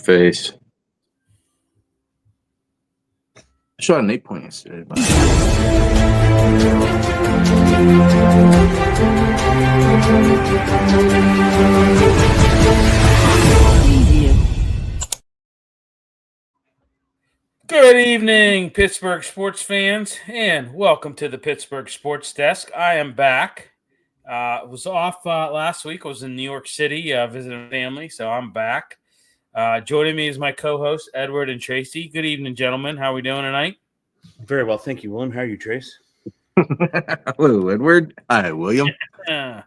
face. I shot an 8-point yesterday. Good evening, Pittsburgh sports fans, and welcome to the Pittsburgh Sports Desk. I am back. Was off last week. I was in New York City visiting family, so I'm back. Joining me is my co-hosts, Edward and Tracy. Good evening, gentlemen. How are we doing tonight? Very well, thank you, William. How are you, Trace? Hello, Edward. Hi, William. Yeah,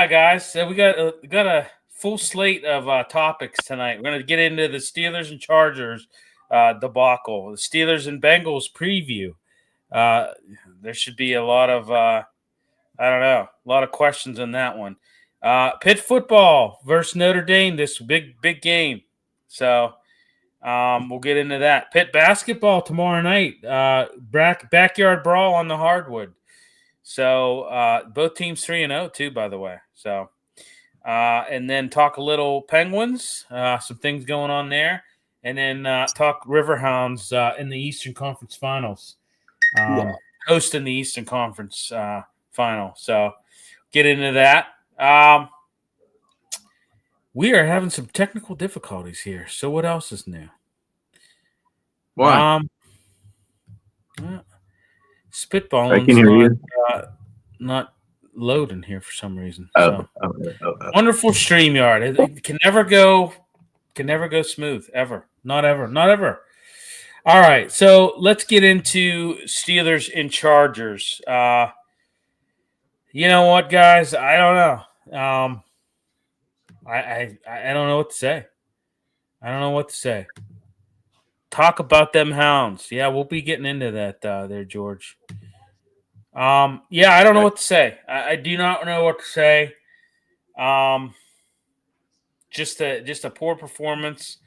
guys. So we got a full slate of topics tonight. We're going to get into the Steelers and Chargers debacle, the Steelers and Bengals preview. There should be a lot of a lot of questions on that one. Pitt football versus Notre Dame, this big game. So we'll get into that. Pitt basketball tomorrow night. Backyard brawl on the hardwood. So both teams 3-0 too, by the way. So and then talk a little Penguins, some things going on there, and then talk Riverhounds in the Eastern Conference Finals, hosting the Eastern Conference Final. So get into that. We are having some technical difficulties here. So what else is new? Why? Spitballing's I can hear you. Not loading here for some reason. Oh. Wonderful StreamYard. It can never go smooth, ever. Not ever. All right, so let's get into Steelers and Chargers. You know what, guys? I don't know. I don't know what to say. Talk about them Hounds. Yeah, we'll be getting into that there, George. I don't know what to say. I do not know what to say. Just a poor performance.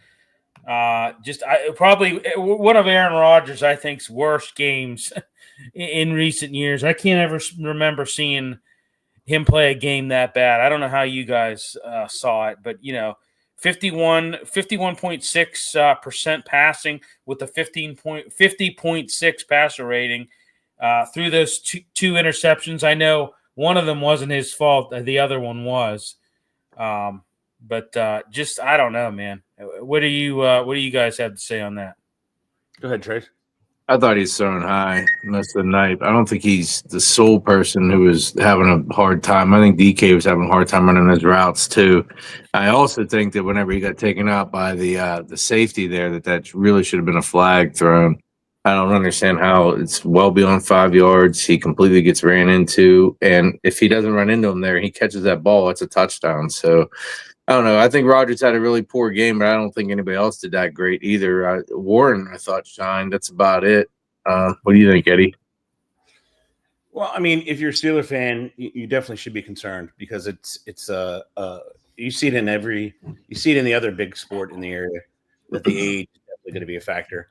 Probably one of Aaron Rodgers, I think's worst games in recent years. I can't ever remember seeing him play a game that bad. I don't know how you guys saw it, but 51.6% passing with a 50.6 passer rating through those two interceptions. I know one of them wasn't his fault; the other one was. But I don't know, man. What do you guys have to say on that? Go ahead, Trace. I thought he's throwing high most of the night. I don't think he's the sole person who was having a hard time. I think DK was having a hard time running his routes too. I also think that whenever he got taken out by the safety there, that really should have been a flag thrown. I don't understand how it's well beyond 5 yards. He completely gets ran into, and if he doesn't run into him there, he catches that ball. It's a touchdown. So I don't know. I think Rodgers had a really poor game, but I don't think anybody else did that great either. Warren, I thought, shined. That's about it. What do you think, Eddie? Well, I mean, if you're a Steeler fan, you definitely should be concerned because it's you see it in the other big sport in the area that the age is definitely going to be a factor.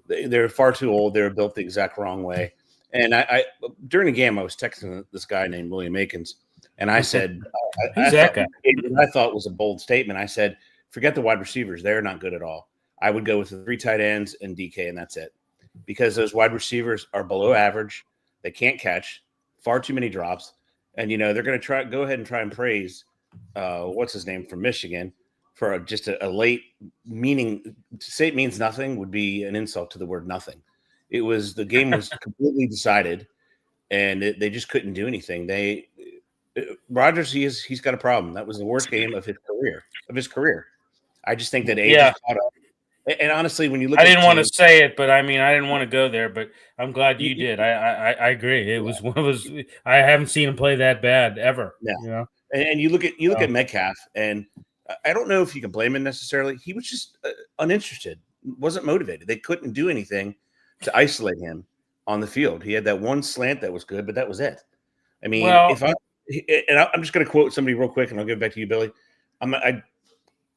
They're far too old. They're built the exact wrong way. And I during the game, I was texting this guy named William Akins, and I said, I thought was a bold statement. I said, forget the wide receivers. They're not good at all. I would go with the 3 tight ends and DK, and that's it. Because those wide receivers are below average. They can't catch. Far too many drops. And, they're going to go ahead and try and praise what's his name from Michigan for just a late meaning. To say it means nothing would be an insult to the word nothing. The game was completely decided, and they just couldn't do anything. Rodgers, he's got a problem. That was the worst game of his career. I just think that age is caught up. And honestly, when you look, I didn't want to say it, but I mean, I didn't want to go there. But I'm glad you did. I agree. It was one of those. I haven't seen him play that bad ever. Yeah. And you look at Metcalf, and I don't know if you can blame him necessarily. He was just uninterested, wasn't motivated. They couldn't do anything to isolate him on the field. He had that one slant that was good, but that was it. I mean, I'm just going to quote somebody real quick, and I'll give it back to you, Billy. I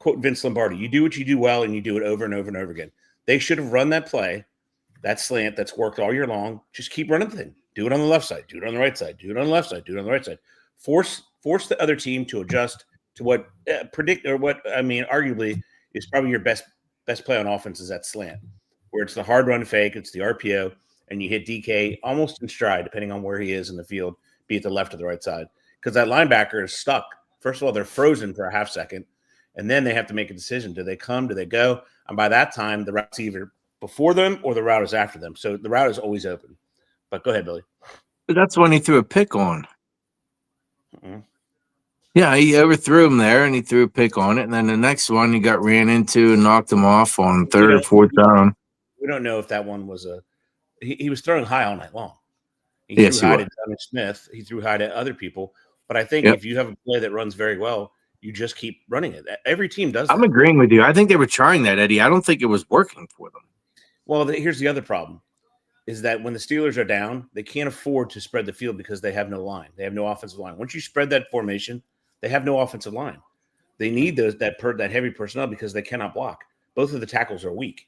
quote Vince Lombardi, you do what you do well and you do it over and over and over again. They should have run that play, that slant that's worked all year long. Just keep running the thing. Do it on the left side. Do it on the right side. Do it on the left side. Do it on the right side. Force the other team to adjust to what arguably is probably your best play on offense is that slant, where it's the hard run fake, it's the RPO, and you hit DK almost in stride, depending on where he is in the field, be it the left or the right side. Because that linebacker is stuck. First of all, they're frozen for a half second, and then they have to make a decision. Do they come? Do they go? And by that time, the route's either before them or the route is after them. So the route is always open. But go ahead, Billy. But that's when he threw a pick on. Mm-hmm. Yeah, he overthrew him there, and he threw a pick on it. And then the next one, he got ran into and knocked him off on third or fourth down. We don't know if that one was he was throwing high all night long. He Yes, threw he high to Donovan Smith. He threw high to other people. But I think if you have a play that runs very well, you just keep running it. Every team does that. I'm agreeing with you. I think they were trying that, Eddie. I don't think it was working for them. Well, here's the other problem, is that when the Steelers are down, they can't afford to spread the field because they have no line. They have no offensive line. Once you spread that formation, they have no offensive line. They need that heavy personnel because they cannot block. Both of the tackles are weak.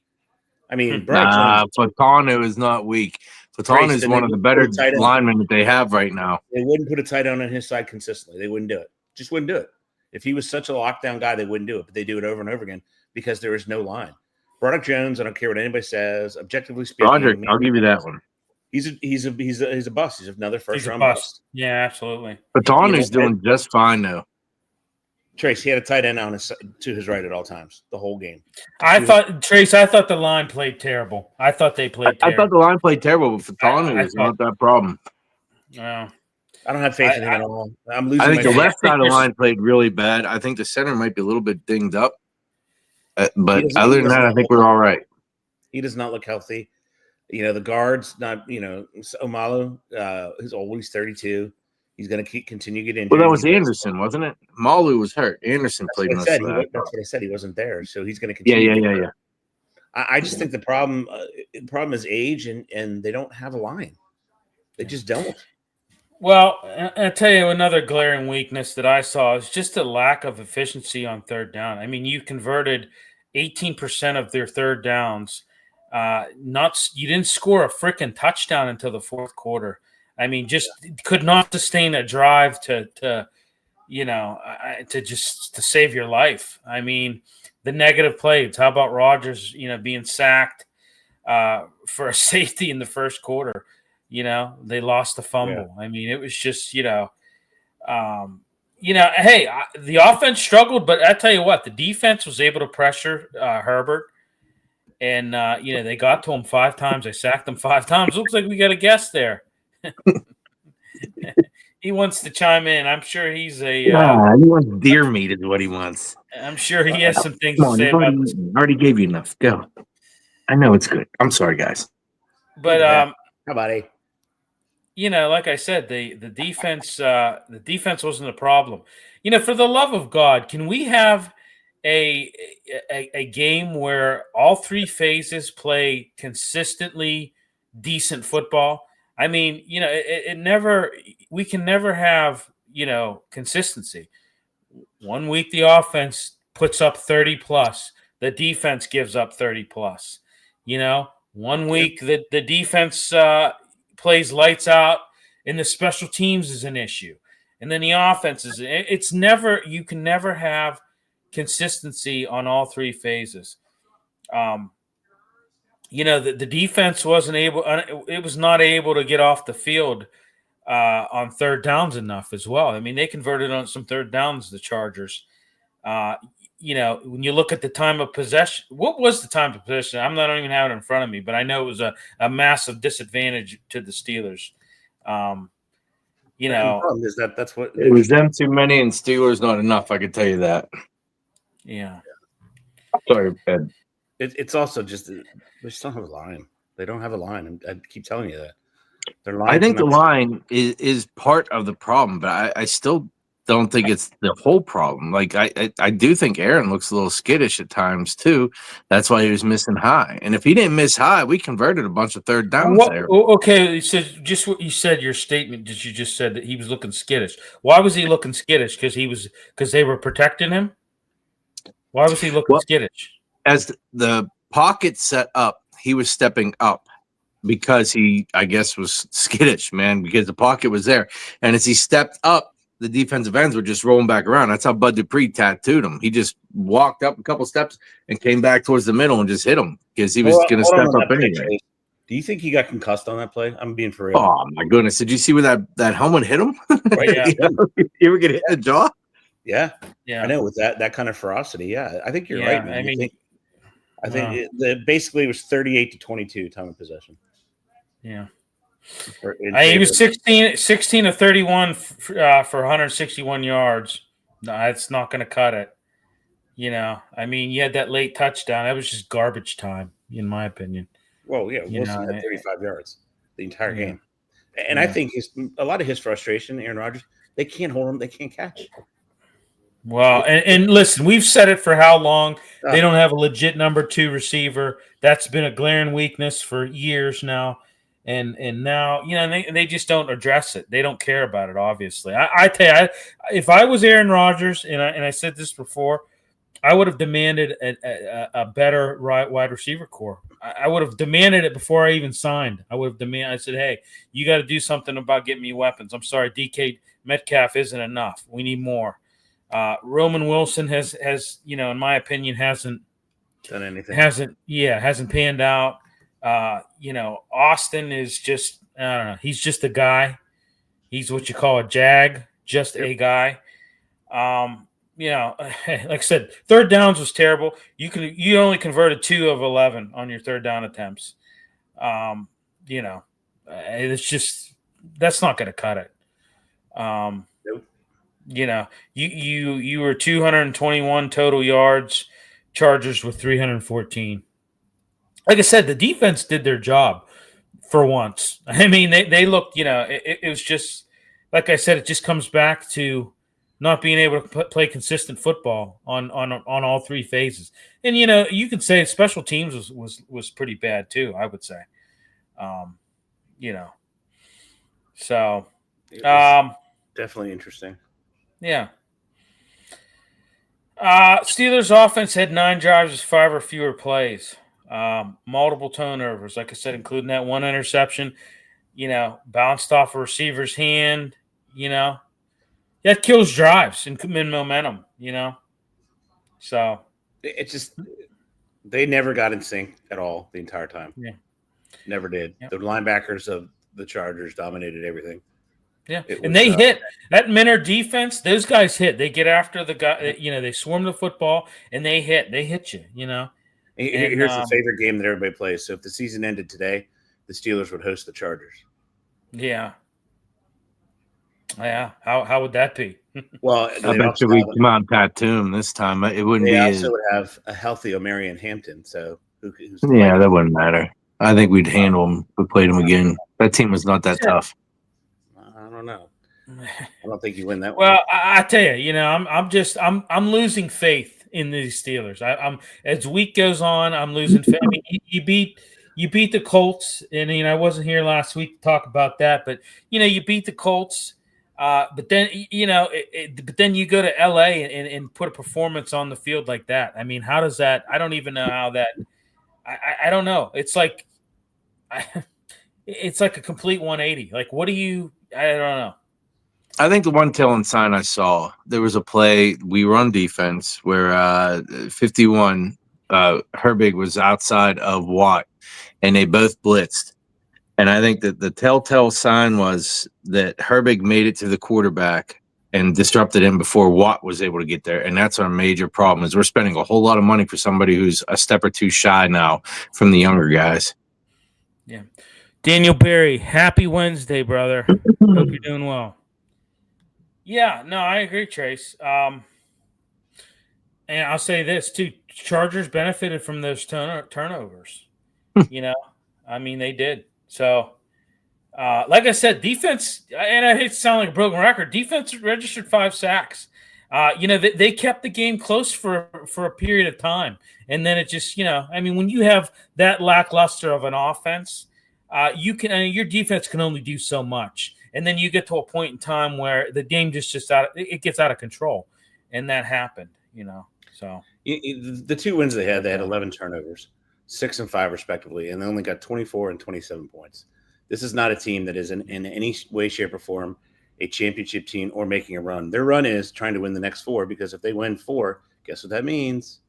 I mean, Fatano is not weak. Fatano is one of the better linemen that they have right now. They wouldn't put a tight end on his side consistently. They wouldn't do it. Just wouldn't do it. If he was such a lockdown guy, they wouldn't do it. But they do it over and over again because there is no line. Broderick Jones, I don't care what anybody says. Objectively speaking, Broderick, I'll give you that one. He's a bust. He's another first round bust. Yeah, absolutely. Fatano's doing just fine though. Trace, he had a tight end to his right at all times, the whole game. I thought the line played terrible. I thought they played terrible. I thought the line played terrible, but Fatano is not that problem. I don't have faith in him at all. I'm losing. I think the left side of the line played really bad. I think the center might be a little bit dinged up. But other than that, I think we're all right. He does not look healthy. The guards, Omalu is always 32. He's going to continue to get injured. Well, that was Anderson, wasn't it? Malu was hurt. Anderson played most of that. That's what I said. He wasn't there, so he's going to continue. Yeah. I just think the problem is age, and they don't have a line. They just don't. Well, I'll tell you another glaring weakness that I saw is just a lack of efficiency on third down. I mean, you converted 18% of their third downs. You didn't score a freaking touchdown until the fourth quarter. I mean, just could not sustain a drive to save your life. I mean, the negative plays. How about Rodgers, being sacked for a safety in the first quarter? They lost the fumble. Yeah. I mean, it was just, hey, the offense struggled, but I tell you what, the defense was able to pressure Herbert, and they got to him 5 times. They sacked him 5 times. Looks like we got a guest there. He wants to chime in. I'm sure he's he wants deer meat is what he wants. I'm sure he has some things to say about this. I already gave you enough. Go. I know it's good. I'm sorry, guys. But how about it? Like I said, the defense wasn't a problem. For the love of God, can we have a game where all 3 phases play consistently decent football? I mean, we can never have, consistency. One week the offense puts up 30 plus, the defense gives up 30 plus. One week the defense plays lights out and the special teams is an issue. And then the offense is you can never have consistency on all 3 phases. The defense was not able to get off the field on third downs enough as well. I mean, they converted on some third downs, the Chargers. When you look at the time of possession, what was the time of possession? I don't even have it in front of me, but I know it was a massive disadvantage to the Steelers. The problem is that's what it was them too many and Steelers not enough. I can tell you that. Yeah. Sorry, Ed. It's also just they just don't have a line. They don't have a line. I keep telling you that. I think the line is part of the problem, but I still don't think it's the whole problem. Like I do think Aaron looks a little skittish at times too. That's why he was missing high. And if he didn't miss high, we converted a bunch of third downs there. Okay, so just what you said, your statement that you just said that he was looking skittish. Why was he looking skittish? Because they were protecting him? Why was he looking skittish? As the pocket set up, he was stepping up because he, I guess, was skittish, man, because the pocket was there. And as he stepped up, the defensive ends were just rolling back around. That's how Bud Dupree tattooed him. He just walked up a couple steps and came back towards the middle and just hit him because he was going to step up anyway. Do you think he got concussed on that play? I'm being for real. Oh my goodness! Did you see where that helmet hit him? Right, yeah. You ever get hit in the jaw? Yeah. I know with that kind of ferocity. Yeah, I think you're right, man. I think basically it was 38-22 time of possession. Yeah. He was 16 of 31 for 161 yards. No, that's not going to cut it. You know, I mean, you had that late touchdown. That was just garbage time, in my opinion. Well, yeah, Wilson had 35 yards the entire game. And I think a lot of his frustration, Aaron Rodgers, they can't hold him. They can't catch. Well, and listen, we've said it for how long. They don't have a legit number 2 receiver. That's been a glaring weakness for years now. And now, you know, they just don't address it. They don't care about it, obviously. I tell you, if I was Aaron Rodgers, and I said this before, I would have demanded a better wide receiver core. I would have demanded it before I even signed. I said, hey, you got to do something about getting me weapons. I'm sorry, DK Metcalf isn't enough. We need more. Roman Wilson has, you know, in my opinion, hasn't done anything. Hasn't panned out. You know, Austin is just, I don't know. He's just a guy. He's what you call a jag, just a guy. You know, like I said, third downs was terrible. You only converted 2 of 11 on your third down attempts. You know, it's just that's not going to cut it. Nope. You know, you were 221 total yards. Chargers with 314. Like I said, the defense did their job for once. I mean, they looked. You know, it was just like I said. It just comes back to not being able to play consistent football on all 3 phases. And, you know, you could say special teams was pretty bad too, I would say. You know. So definitely interesting. Yeah. Steelers offense had 9 drives with 5 or fewer plays. Multiple turnovers, like I said, including that 1 interception, you know, bounced off a receiver's hand, you know. That kills drives and momentum, you know. So it's just they never got in sync at all the entire time. Yeah, never did. Yep. The linebackers of the Chargers dominated everything. Yeah, and they hit that Minter defense. Those guys hit. They get after the guy. You know, they swarm the football and they hit. They hit you. You know. Here's the favorite game that everybody plays. So if the season ended today, the Steelers would host the Chargers. Yeah. Yeah, how would that be? Well, I bet you we come out and tattoo him this time. It wouldn't be. They also would have a healthy O'Marion Hampton. So who's that wouldn't matter. I think we'd handle him. We played him again. That team was not that tough. I don't know. I don't think you win that well, one. I tell you, you know, I'm losing faith in these Steelers. I'm as week goes on, I'm losing faith. I mean, you beat the Colts, and you know I wasn't here last week to talk about that, but you know you beat the Colts. But then you know, but then you go to LA and put a performance on the field like that. I mean, how does that? I don't even know how that. I don't know. It's like, it's like a complete 180. Like, what do you? I don't know. I think the one telling sign I saw, there was a play we were on defense where 51 Herbig was outside of Watt, and they both blitzed. And I think that the telltale sign was that Herbig made it to the quarterback and disrupted him before Watt was able to get there. And that's our major problem is we're spending a whole lot of money for somebody who's a step or two shy now from the younger guys. Yeah. Daniel Berry, happy Wednesday, brother. Hope you're doing well. Yeah, no, I agree, Trace. And I'll say this, too. Chargers benefited from those turnovers. You know, I mean, they did. So, like I said, defense, and I hate to sound like a broken record, defense registered 5 sacks. You know, they kept the game close for a period of time. And then it just, you know, I mean, when you have that lackluster of an offense, your defense can only do so much. And then you get to a point in time where the game just it gets out of control. And that happened, you know. So the 2 wins they had 11 turnovers. 6 and 5 respectively, and they only got 24 and 27 points. This is not a team that is in any way, shape, or form a championship team or making a run. Their run is trying to win the next 4, because if they win 4, guess what that means?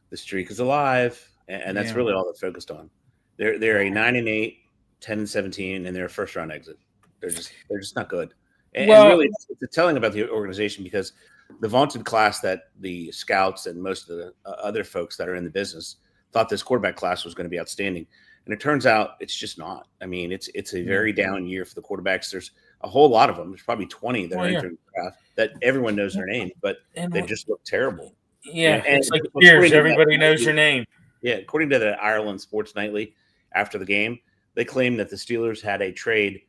The streak is alive, and that's really all they're focused on. They're a 9-8, 10-17, and they're a first round exit. They're just not good. And really, it's telling about the organization, because the vaunted class that the scouts and most of the other folks that are in the business thought this quarterback class was going to be outstanding, and it turns out it's just not. I mean, it's a very down year for the quarterbacks. There's a whole lot of them. There's probably 20 that are entering the draft that everyone knows their name, but they just look terrible. Yeah, and it's like Spears. Everybody knows your name. Yeah, according to the Ireland Sports Nightly, after the game, they claimed that the Steelers had a trade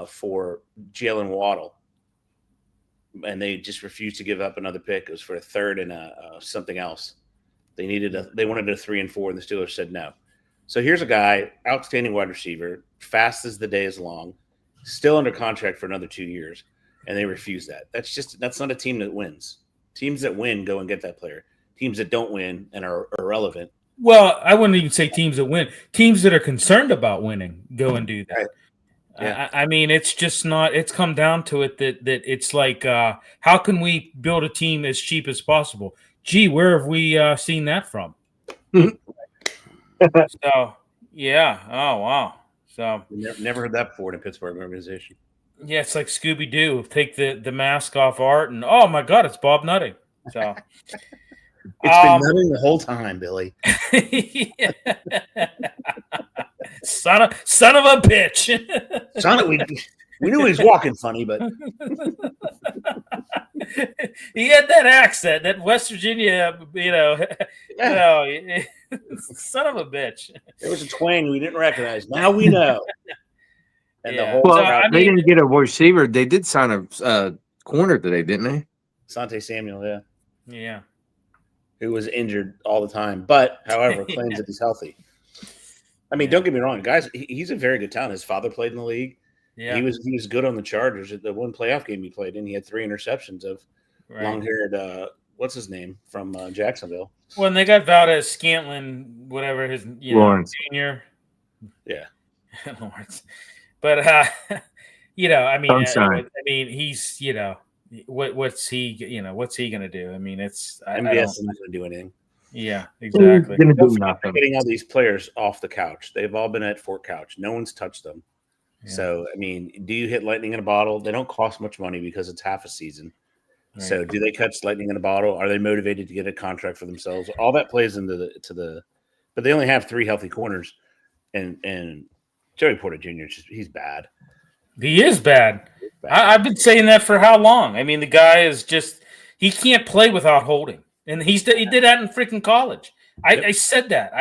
for Jalen Waddle, and they just refused to give up another pick. It was for a third and something else. They wanted a 3 and 4, and the Steelers said no. So here's a guy, outstanding wide receiver, fast as the day is long, still under contract for another 2 years, and they refuse that. That's not a team that wins. Teams that win go and get that player. Teams that don't win and are irrelevant. Well, I wouldn't even say teams that win. Teams that are concerned about winning go and do that. Right. Yeah. I mean, it's just not. It's come down to it that it's like, how can we build a team as cheap as possible? Gee, where have we seen that from? So, yeah. Oh, wow. So never heard that before in a Pittsburgh organization. Yeah, it's like Scooby Doo. Take the mask off Art, and oh my God, it's Bob Nutting. So it's been nutting the whole time, Billy. Son of a bitch. We knew he was walking funny, but he had that accent, that West Virginia, son of a bitch. There was a twang we didn't recognize. Now we know. And they didn't get a receiver. They did sign a corner today, didn't they? Sante Samuel, yeah. Yeah. Who was injured all the time, but, however, claims that he's healthy. I mean, don't get me wrong, guys. He's a very good talent. His father played in the league. Yeah. He was good on the Chargers. At the one playoff game he played in, he had 3 interceptions of long-haired, what's his name, from Jacksonville. When they got Valdez Scantlin, whatever his Lawrence Jr. Yeah. Lawrence. But he's what's he going to do? I mean, it's MVS isn't going to do anything. Yeah, exactly. Going to do nothing. Getting all these players off the couch. They've all been at Fort Couch. No one's touched them. Yeah. So, I mean, do you hit lightning in a bottle? They don't cost much money because it's half a season. Right. So, do they catch lightning in a bottle? Are they motivated to get a contract for themselves? All that plays into the. But they only have 3 healthy corners, and Joey Porter Jr. he's bad. He is bad. I've been saying that for how long? I mean, the guy is just he can't play without holding, and he did that in freaking college. I said that.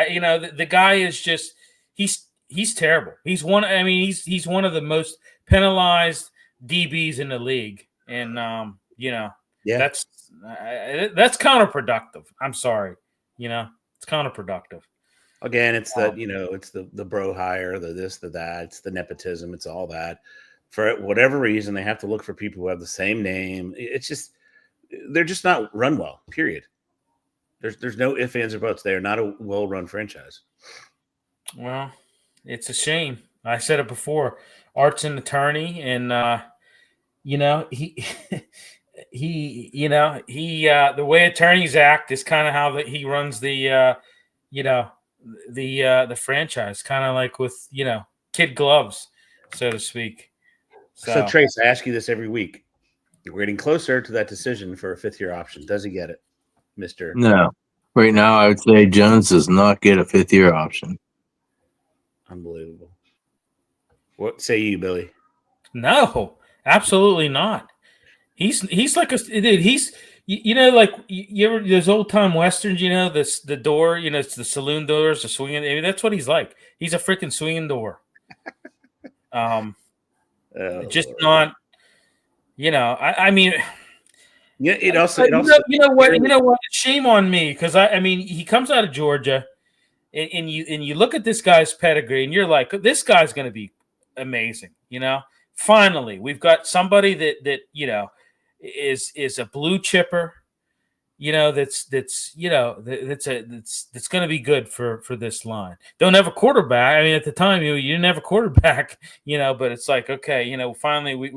The guy is just he's terrible. He's one. I mean, he's one of the most penalized DBs in the league, and that's counterproductive. I'm sorry, it's counterproductive. Again, it's the bro hire, the this, the that, it's the nepotism, it's all that. For whatever reason, they have to look for people who have the same name. It's just they're just not run well. Period. There's no ifs, ands, or buts. They are not a well-run franchise. Well, it's a shame. I said it before. Art's an attorney, and he the way attorneys act is kind of how he runs the franchise, kind of like with kid gloves, so to speak. So Trace, I ask you this every week. We're getting closer to that decision for a 5th-year option. Does he get it, Mister? No. Right now, I would say Jones does not get a 5th-year option. Unbelievable. What say you, Billy? No, absolutely not. He's like a dude. He's like you ever those old time westerns. The door. It's the saloon doors, the swinging. I mean, that's what he's like. He's a freaking swinging door. Just not. I mean. Yeah, it also. You know what? Shame on me, because I mean, he comes out of Georgia, and you look at this guy's pedigree, and you're like, this guy's going to be amazing. Finally, we've got somebody that is a blue chipper. that's going to be good for this line. Don't have a quarterback. I mean, at the time, you didn't have a quarterback, but it's like, okay, finally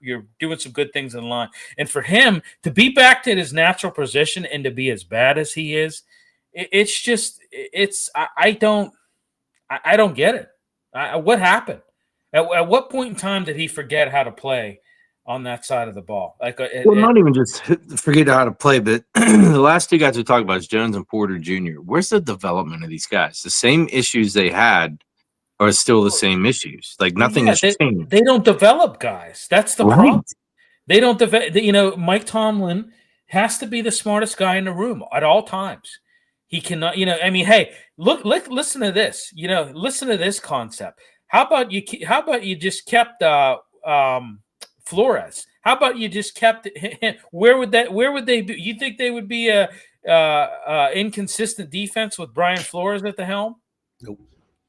you're doing some good things in the line. And for him to be back to his natural position and to be as bad as he is, I don't get it. What happened? At what point in time did he forget how to play on that side of the ball? Not even just forget how to play, but the last two guys we talked about is Jones and Porter Jr. Where's the development of these guys? The same issues they had are still the same issues. Like nothing has changed. They don't develop guys. That's the problem. They don't develop. Mike Tomlin has to be the smartest guy in the room at all times. He cannot, hey, listen to this. Listen to this concept. How about you just kept Flores? How about you just kept him? Where would they be? You think they would be a inconsistent defense with Brian Flores at the helm? Nope.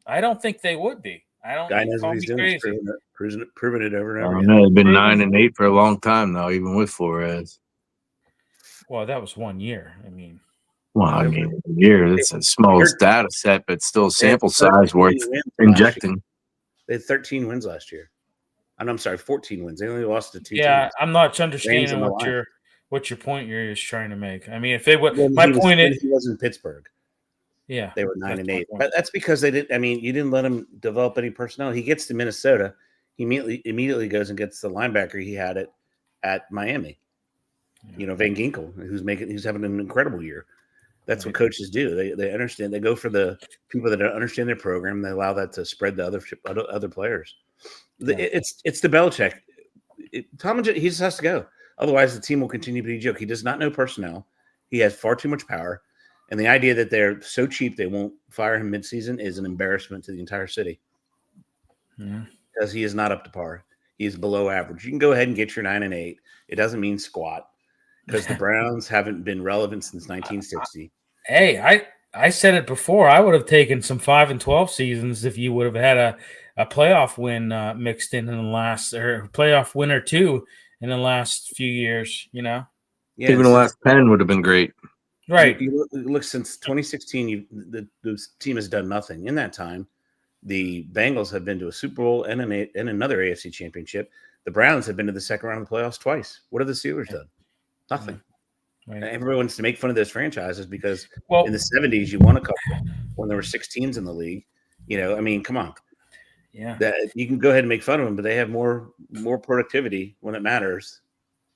I don't think they would be. I don't. Guy knows what he's doing. Proven it over and over. No, they've been 9-8 for a long time now, even with Flores. Well, that was 1 year. Year, it's a small data set, but still sample size worth injecting. They had 13 wins last year. I'm sorry, 14 wins. They only lost to 2 teams. I'm not understanding what your point is trying to make. I mean, if they would, he was in Pittsburgh. Yeah, they were 9-8. But that's because they didn't. I mean, you didn't let him develop any personnel. He gets to Minnesota, he immediately goes and gets the linebacker he had at Miami. Van Ginkel, who's having an incredible year. That's what coaches do. They understand. They go for the people that don't understand their program. They allow that to spread to other players. It's the Belichick. Tom, he just has to go. Otherwise, the team will continue to be a joke. He does not know personnel. He has far too much power. And the idea that they're so cheap they won't fire him midseason is an embarrassment to the entire city. Because he is not up to par. He is below average. You can go ahead and get your 9-8. It doesn't mean squat because the Browns haven't been relevant since 1960. Hey, I said it before. I would have taken some 5-12 seasons if you would have had a playoff win mixed in the last, or playoff win or two in the last few years. Even the last 10 would have been great. Right. You look since 2016, the team has done nothing. In that time, the Bengals have been to a Super Bowl and another AFC championship. The Browns have been to the second round of the playoffs twice. What have the Steelers done? Nothing. Right. Everyone wants to make fun of those franchises because in the 70s, you won a couple when there were 6 teams in the league. Come on. Yeah. You can go ahead and make fun of them, but they have more productivity when it matters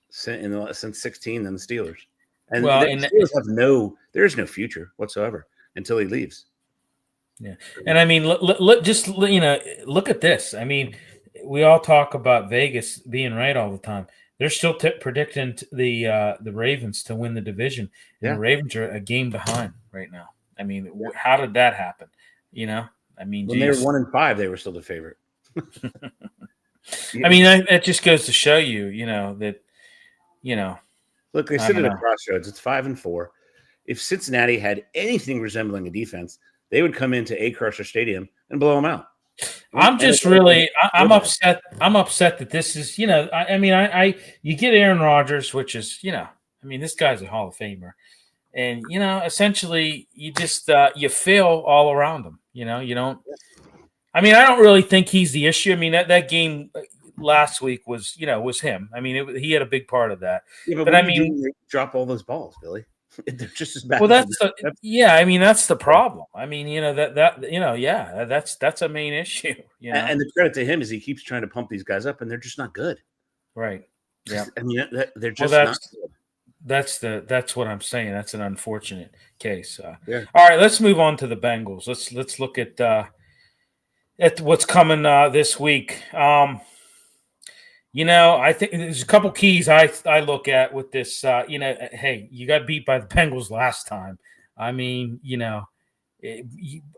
since 16 than the Steelers. And the Steelers have there's no future whatsoever until he leaves. Yeah. And I mean, look at this. I mean, we all talk about Vegas being right all the time. They're still predicting the Ravens to win the division. And the Ravens are a game behind right now. I mean, how did that happen? I mean, when they were 1-5, they were still the favorite. I mean, that just goes to show you, that. Look, they sit at a crossroads. It's 5-4. If Cincinnati had anything resembling a defense, they would come into Acrisure Stadium and blow them out. I'm upset. I'm upset that this is, you get Aaron Rodgers, which is, this guy's a Hall of Famer. And, essentially you just, you fail all around him. You don't, I don't really think he's the issue. I mean, that game last week was him. I mean, he had a big part of that. Yeah, but I mean, drop all those balls, Billy. They're just as bad. Well, that's the problem. I mean, that's a main issue. And the credit to him is he keeps trying to pump these guys up, and they're just not good. Right. Yeah. I mean, they're just not good. That's what I'm saying. That's an unfortunate case. All right, let's move on to the Bengals. Let's look at what's coming this week. I think there's a couple keys I look at with this. Hey, you got beat by the Bengals last time. I mean,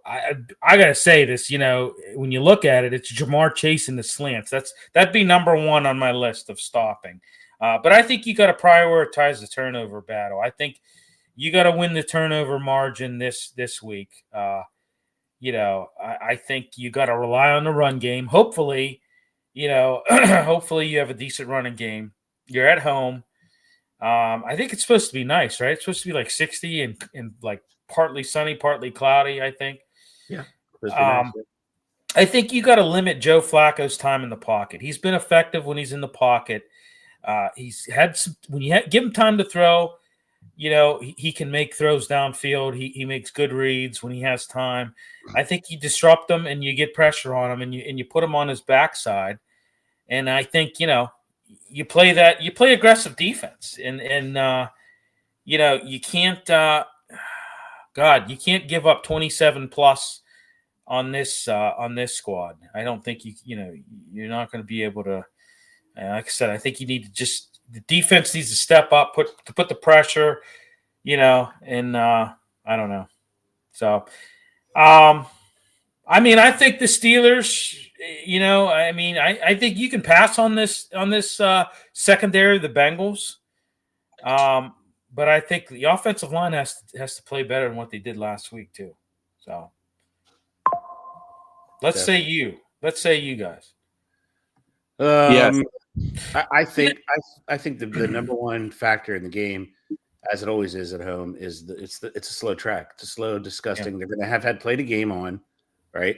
I gotta say this. When you look at it, it's Jamar chasing the slants. That'd be number one on my list of stopping. But I think you got to prioritize the turnover battle. I think you got to win the turnover margin this week. I think you got to rely on the run game. Hopefully you have a decent running game. You're at home. I think it's supposed to be nice, right? It's supposed to be like 60 and like partly sunny, partly cloudy, I think. Yeah. Nice. I think you got to limit Joe Flacco's time in the pocket. He's been effective when he's in the pocket. He's had some, when you give him time to throw, he can make throws downfield. He makes good reads when he has time. I think you disrupt him and you get pressure on him and you put him on his backside. And I think, you play aggressive defense and you can't, you can't give up 27 plus on this squad. I don't think you're not going to be able to, like I said, I think you need to the defense needs to step up, put the pressure, and I don't know. So, I think the Steelers, I think you can pass on this secondary of the Bengals. But I think the offensive line has to play better than what they did last week too. So let's say you guys. I think the number one factor in the game, as it always is at home, is it's a slow track. It's a slow, disgusting. Yeah. They're going to have had played a game on, right?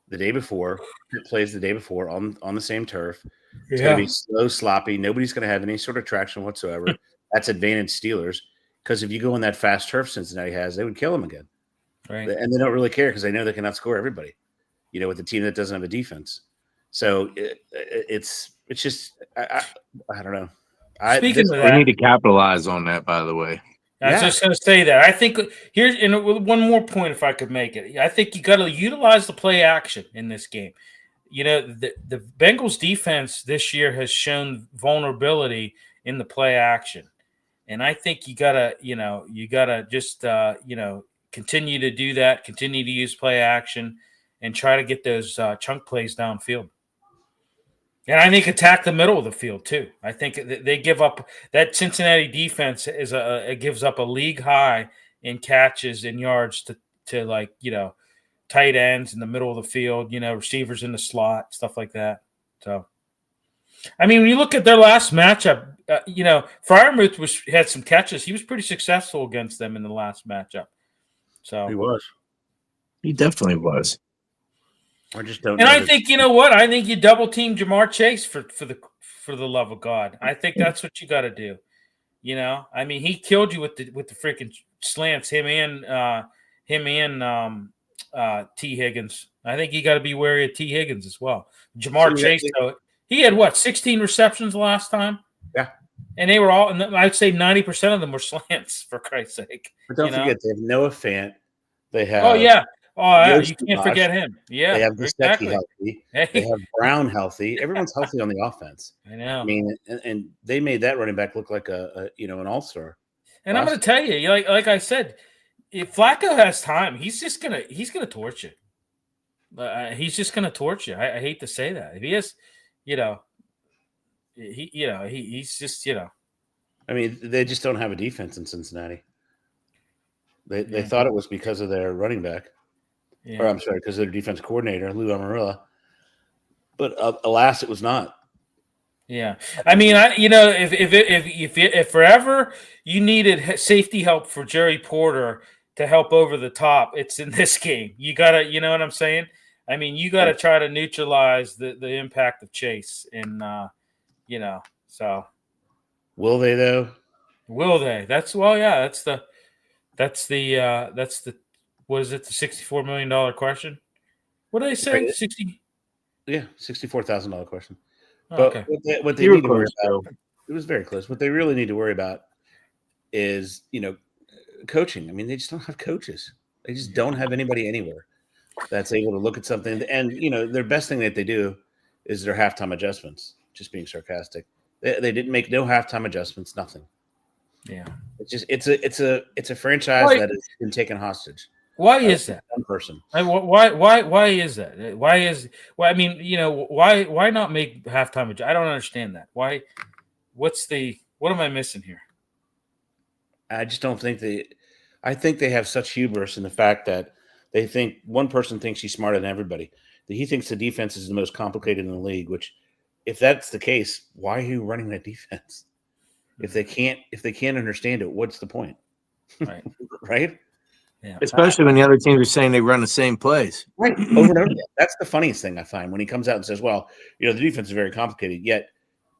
The day before, it plays the day before on the same turf. It's going to be slow, sloppy. Nobody's going to have any sort of traction whatsoever. That's advantage Steelers, because if you go on that fast turf Cincinnati has, they would kill them again. Right. And they don't really care because they know they can outscore everybody, with a team that doesn't have a defense. So it's just I don't know. Speaking of that, we need to capitalize on that. By the way, I was just going to say that. I think here's one more point, if I could make it. I think you got to utilize the play action in this game. The Bengals defense this year has shown vulnerability in the play action, and I think you gotta just continue to do that. Continue to use play action, and try to get those chunk plays downfield. And I think attack the middle of the field too. I think they give up that Cincinnati defense it gives up a league high in catches and yards to tight ends in the middle of the field, receivers in the slot, stuff like that. So, when you look at their last matchup, Freiermuth had some catches. He was pretty successful against them in the last matchup. So he definitely was. I just don't. And I think I think you double team Jamar Chase for the love of God. I think that's what you got to do. He killed you with the freaking slants. Him and T. Higgins. I think you got to be wary of T. Higgins as well. Jamar Chase, though, he had 16 receptions last time. Yeah, and they were all. I'd say 90% of them were slants. For Christ's sake! But don't forget, they have Noah Fant. They have. Oh yeah. You can't forget him. Yeah, they have Gesicki healthy. Hey. They have Brown healthy. Everyone's healthy on the offense. I know. And they made that running back look like an all-star. And I'm going to tell you, like I said, if Flacco has time, he's gonna torch you. He's just gonna torch you. I hate to say that. If he has, he's just. They just don't have a defense in Cincinnati. They thought it was because of their running back. Yeah. Or I'm sorry, because of their defense coordinator, Lou Amarilla. But alas, it was not. Yeah, if forever you needed safety help for Jerry Porter to help over the top, it's in this game. You gotta, you know what I'm saying? You gotta try to neutralize the impact of Chase, and so. Will they though? Will they? That's the what is it? The $64 million question? What did they say? 60? Yeah, $64,000 question. Oh, but okay. what they need to worry about, it was very close. What they really need to worry about is, coaching. They just don't have coaches. They just don't have anybody anywhere that's able to look at something. And, their best thing that they do is their halftime adjustments, just being sarcastic. They didn't make no halftime adjustments, nothing. Yeah. It's just, it's a franchise that has been taken hostage. Why is that? One person. Why is that? Why not make halftime? I don't understand that. Why? What am I missing here? I just don't think I think they have such hubris in the fact that they think one person thinks he's smarter than everybody. That he thinks the defense is the most complicated in the league, which if that's the case, why are you running that defense? If they can't understand it, what's the point? Right. Right? Yeah. Especially when the other teams are saying they run the same plays. Right. Over and over again. That's the funniest thing I find when he comes out and says, well, the defense is very complicated. Yet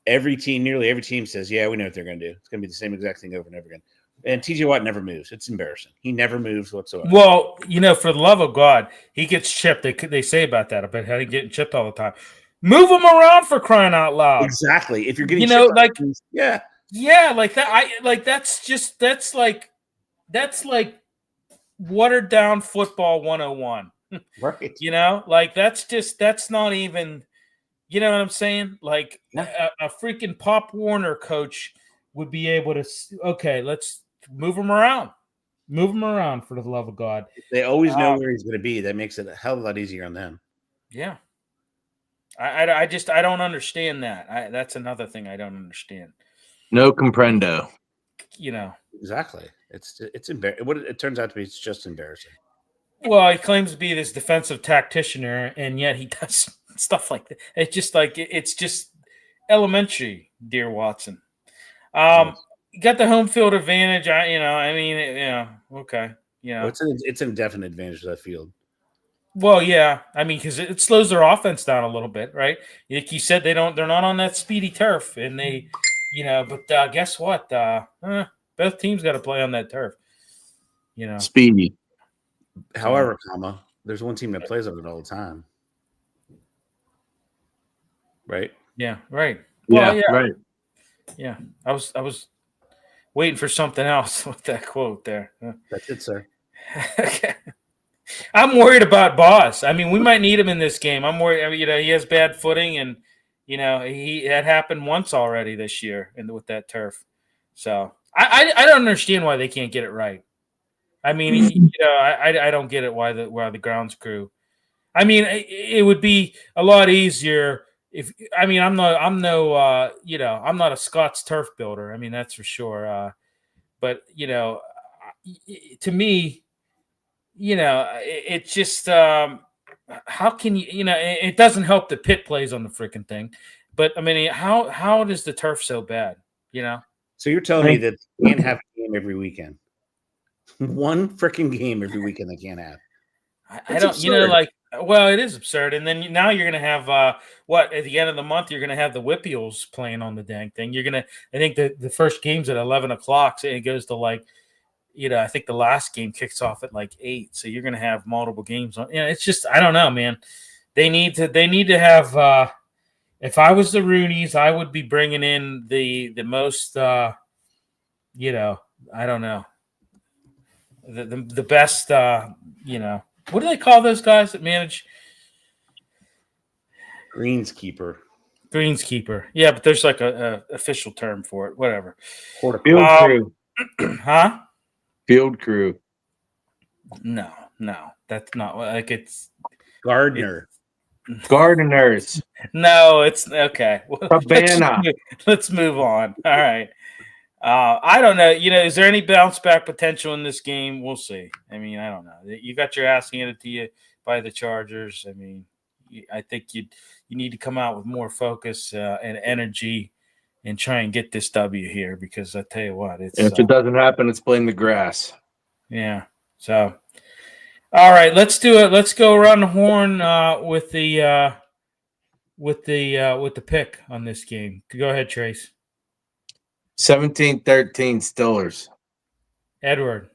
nearly every team says, yeah, we know what they're going to do. It's going to be the same exact thing over and over again. And TJ Watt never moves. It's embarrassing. He never moves whatsoever. Well, for the love of God, he gets chipped. They say about that about how he getting chipped all the time. Move him around, for crying out loud. Exactly. If you're getting chipped, yeah, like that. That's like watered down football 101. Right. That's not even, you know what I'm saying? Like a freaking Pop Warner coach would be able to, okay, let's move him around. Move him around, for the love of God. They always know where he's going to be. That makes it a hell of a lot easier on them. Yeah. I don't understand that. That's another thing I don't understand. No comprendo. Exactly. It's embarrassing. What it turns out to be, it's just embarrassing. Well, he claims to be this defensive tactician, and yet he does stuff like that. It's just elementary, dear Watson. You got the home field advantage. Okay. Well, it's an indefinite advantage of that field. Well, yeah. I mean, because it slows their offense down a little bit, right? Like you said, they're not on that speedy turf, and they, But guess what? Both teams got to play on that turf. Speedy. However, there's one team that plays on it all the time. Right? Yeah. Right. Well, yeah. Right. Yeah. I was waiting for something else with that quote there. That's it, sir. Okay. I'm worried about Boss. I mean, we might need him in this game. I'm worried. I mean, he has bad footing, and that happened once already this year, with that turf. So I don't understand why they can't get it right. I mean, I don't get it why the grounds crew. I mean, it would be a lot easier if. I mean, I'm not a Scott's turf builder. I mean, that's for sure. But to me. It's just how can you? It doesn't help that Pitt plays on the freaking thing, but I mean, how does the turf so bad? So you're telling me that they can't have a game every weekend? One freaking game every weekend they can't have. I don't. Absurd. Well, it is absurd. And then now you're going to have at the end of the month you're going to have the Whippeals playing on the dang thing. You're going to. I think the first game's at 11:00, so it goes to I think the last game kicks off at 8. So you're going to have multiple games on. It's just, I don't know, man. They need to have, if I was the Roonies, I would be bringing in the most, I don't know, the best, what do they call those guys that manage? Greenskeeper. Yeah, but there's a official term for it. Whatever. Field crew. Huh? Field crew. No, that's not it's Gardeners. No, it's okay. Cabana. Let's move on. All right. I don't know. Is there any bounce back potential in this game? We'll see. I mean, I don't know. You got your ass handed to you by the Chargers. I mean, I think you need to come out with more focus and energy and try and get this W here, because I tell you what, if it doesn't happen, it's blame the grass. Yeah. So, all right, let's do it. Let's go around the horn with the pick on this game. Go ahead, Trace. 17-13 Steelers. Edward.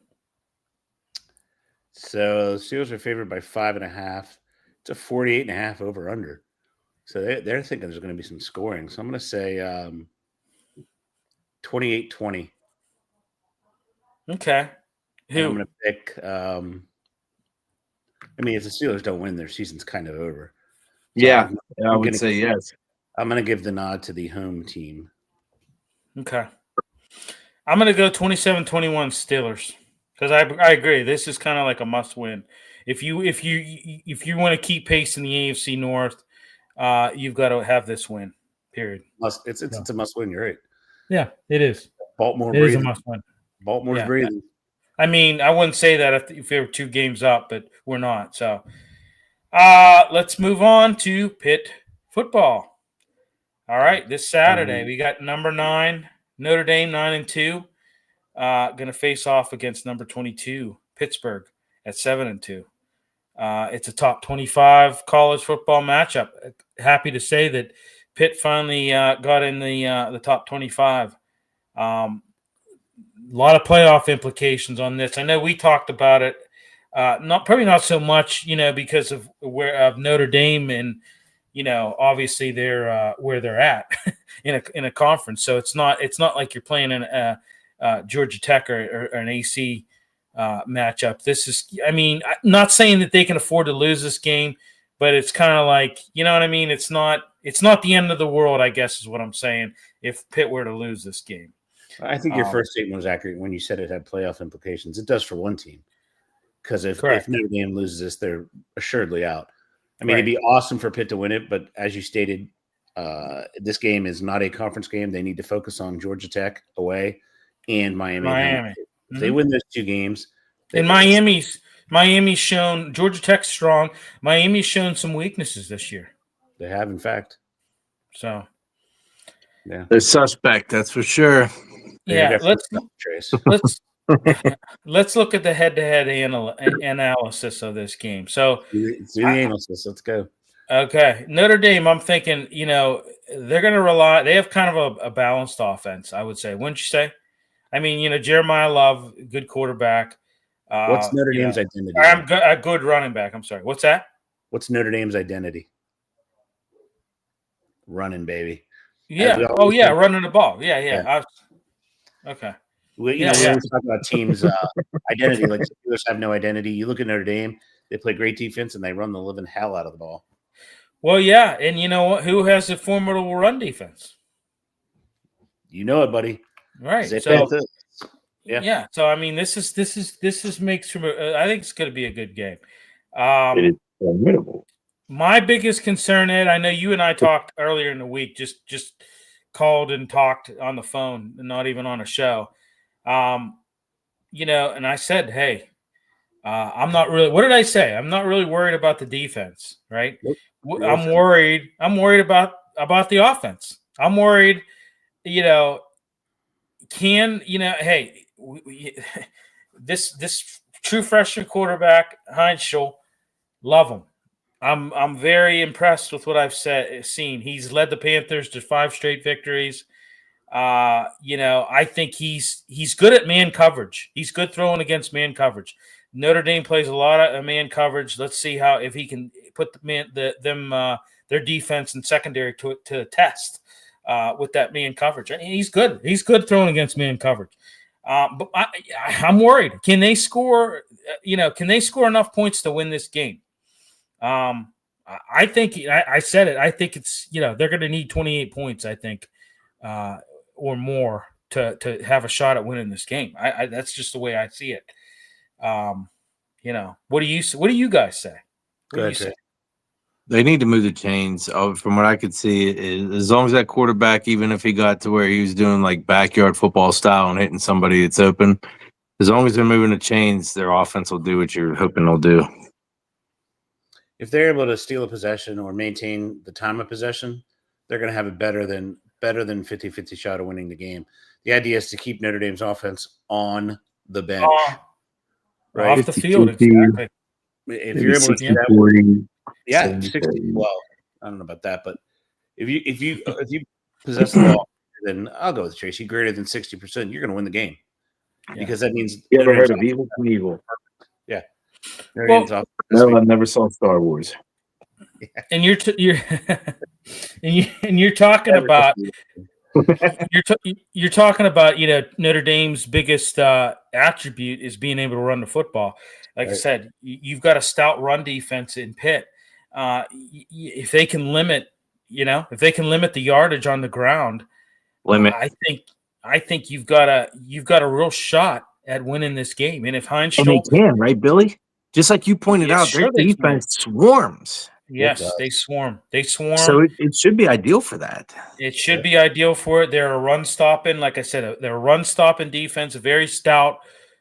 So the Steelers are favored by 5.5. It's a 48.5 over under. So they're thinking there's going to be some scoring. So I'm going to say 28-20. Okay. Who? I'm going to pick. I mean, if the Steelers don't win, their season's kind of over. So I would say yes. I'm going to give the nod to the home team. Okay. I'm going to go 27-21 Steelers, because I agree. This is kind of like a must win. If you want to keep pace in the AFC North, you've got to have this win. Period. It's a must win. You're right. Yeah, it is. Baltimore. It is a must win. Baltimore's breathing. I mean, I wouldn't say that if they were 2 games up, but we're not. So, let's move on to Pitt football. All right, this Saturday we got number 9 Notre Dame 9-2, going to face off against number 22 Pittsburgh at 7-2. It's a top 25 college football matchup. Happy to say that Pitt finally got in the top 25. A lot of playoff implications on this. I know we talked about it. Probably not so much, because of Notre Dame and obviously they're where they're at in a conference. So it's not like you're playing in Georgia Tech or an AC matchup. This is, I'm not saying that they can afford to lose this game, but it's kind of like, you know what I mean? It's not the end of the world, I guess is what I'm saying, if Pitt were to lose this game. I think your first statement was accurate when you said it had playoff implications. It does for one team. Because if Notre Dame loses this, they're assuredly out. It'd be awesome for Pitt to win it, but as you stated, this game is not a conference game. They need to focus on Georgia Tech away and Miami. Mm-hmm. If they win those two games. And Miami's shown, Georgia Tech's strong. Miami's shown some weaknesses this year. They have, in fact. So, yeah. They're suspect, that's for sure. Yeah, let's look at the head-to-head analysis of this game. So, do the analysis. Let's go. Okay, Notre Dame. I'm thinking, they're going to rely. They have kind of a balanced offense, I would say. Wouldn't you say? Jeremiah Love, good quarterback. What's Notre Dame's identity? I'm a good running back. I'm sorry. What's that? What's Notre Dame's identity? Running, baby. Yeah. Running the ball. Yeah. Okay. We always talk about teams' identity. Like the Steelers have no identity. You look at Notre Dame; they play great defense and they run the living hell out of the ball. Well, yeah, and you know what? Who has a formidable run defense? You know it, buddy. Right. So, So this makes for. I think it's going to be a good game. It is formidable. My biggest concern, Ed, I know you and I talked earlier in the week. Just called and talked on the phone, not even on a show. And I said, hey, I'm not really. What did I say? I'm not really worried about the defense, right? Nope. I'm worried about the offense. I'm worried. This true freshman quarterback, Heinzschel, love him. I'm very impressed with what I've seen. He's led the Panthers to 5 straight victories. I think he's good at man coverage. He's good throwing against man coverage. Notre Dame plays a lot of man coverage. Let's see if he can put their defense and secondary to the test with that man coverage. He's good. He's good throwing against man coverage. But I'm worried. Can they score? Can they score enough points to win this game? I think I said it. I think it's they're going to need 28 points. I think. Or more to have a shot at winning this game. I that's just the way I see it. What do you guys say? They need to move the chains. From what I could see, as long as that quarterback, even if he got to where he was doing like backyard football style and hitting somebody that's open, as long as they're moving the chains, their offense will do what you're hoping they'll do. If they're able to steal a possession or maintain the time of possession, they're going to have a better than 50-50 shot of winning the game. The idea is to keep Notre Dame's offense on the bench. Right? Off the field, exactly. If you're able to do that, 60. Well, I don't know about that, but if you possess the ball, then I'll go with Tracy. Greater than 60%, you're going to win the game because that means you ever heard of Evil Knievel? Yeah. No, I never saw Star Wars. And you're talking about you're talking about Notre Dame's biggest attribute is being able to run the football. Like I said, you've got a stout run defense in Pitt. If they can limit the yardage on the ground, I think you've got a real shot at winning this game. And if Heinzschel, and they can, right, Billy? Just like you pointed out, their defense swarms. Yes, they swarm. So it should be ideal for that. It should be ideal for it. They're a run stopping, like I said, they're a run stopping defense, a very stout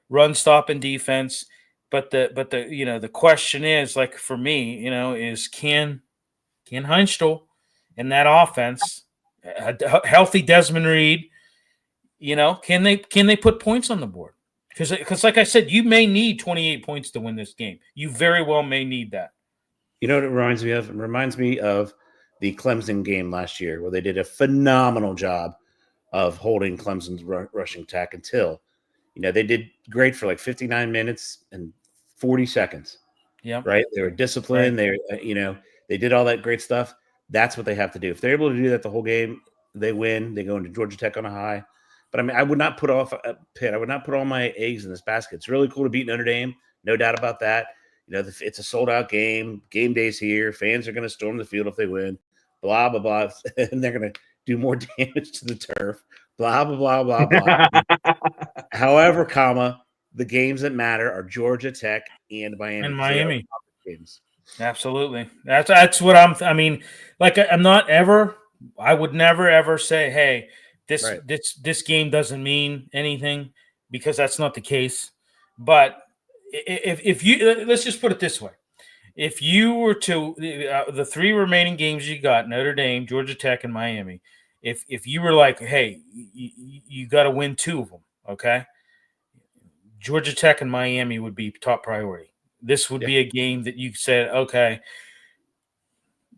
run stopping defense. But the question is, like for me, is can Heinzschel in that offense, a healthy Desmond Reed, can they put points on the board? Because like I said, you may need 28 points to win this game. You very well may need that. You know what it reminds me of? It reminds me of the Clemson game last year where they did a phenomenal job of holding Clemson's rushing attack until, they did great for like 59 minutes and 40 seconds. Yeah. Right. They were disciplined. Right. They did all that great stuff. That's what they have to do. If they're able to do that the whole game, they win. They go into Georgia Tech on a high. But I mean, I would not put off Pitt. I would not put all my eggs in this basket. It's really cool to beat Notre Dame. No doubt about that. It's a sold out game. Game day's here. Fans are going to storm the field if they win. Blah, blah, blah. And they're going to do more damage to the turf. Blah, blah, blah, blah, blah. However, the games that matter are Georgia Tech and Miami. And Miami. Games. Absolutely. That's what I would never, ever say, hey, this game doesn't mean anything, because that's not the case. But if you, let's just put it this way. If you were to the three remaining games you got, Notre Dame, Georgia Tech, and Miami, if you were like, hey, you got to win two of them, okay? Georgia Tech and Miami would be top priority. This would be a game that you said, okay,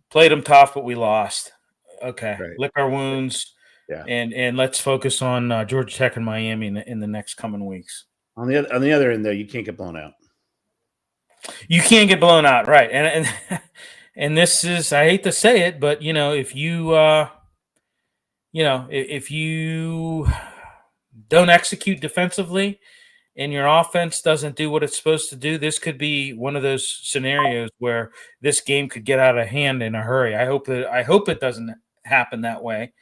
played them tough, but we lost. Okay, lick our wounds, and let's focus on Georgia Tech and Miami in the next coming weeks. On the other end, though, you can't get blown out. You can't get blown out, right? And this is, I hate to say it, but if you don't execute defensively and your offense doesn't do what it's supposed to do, this could be one of those scenarios where this game could get out of hand in a hurry. I hope it doesn't happen that way,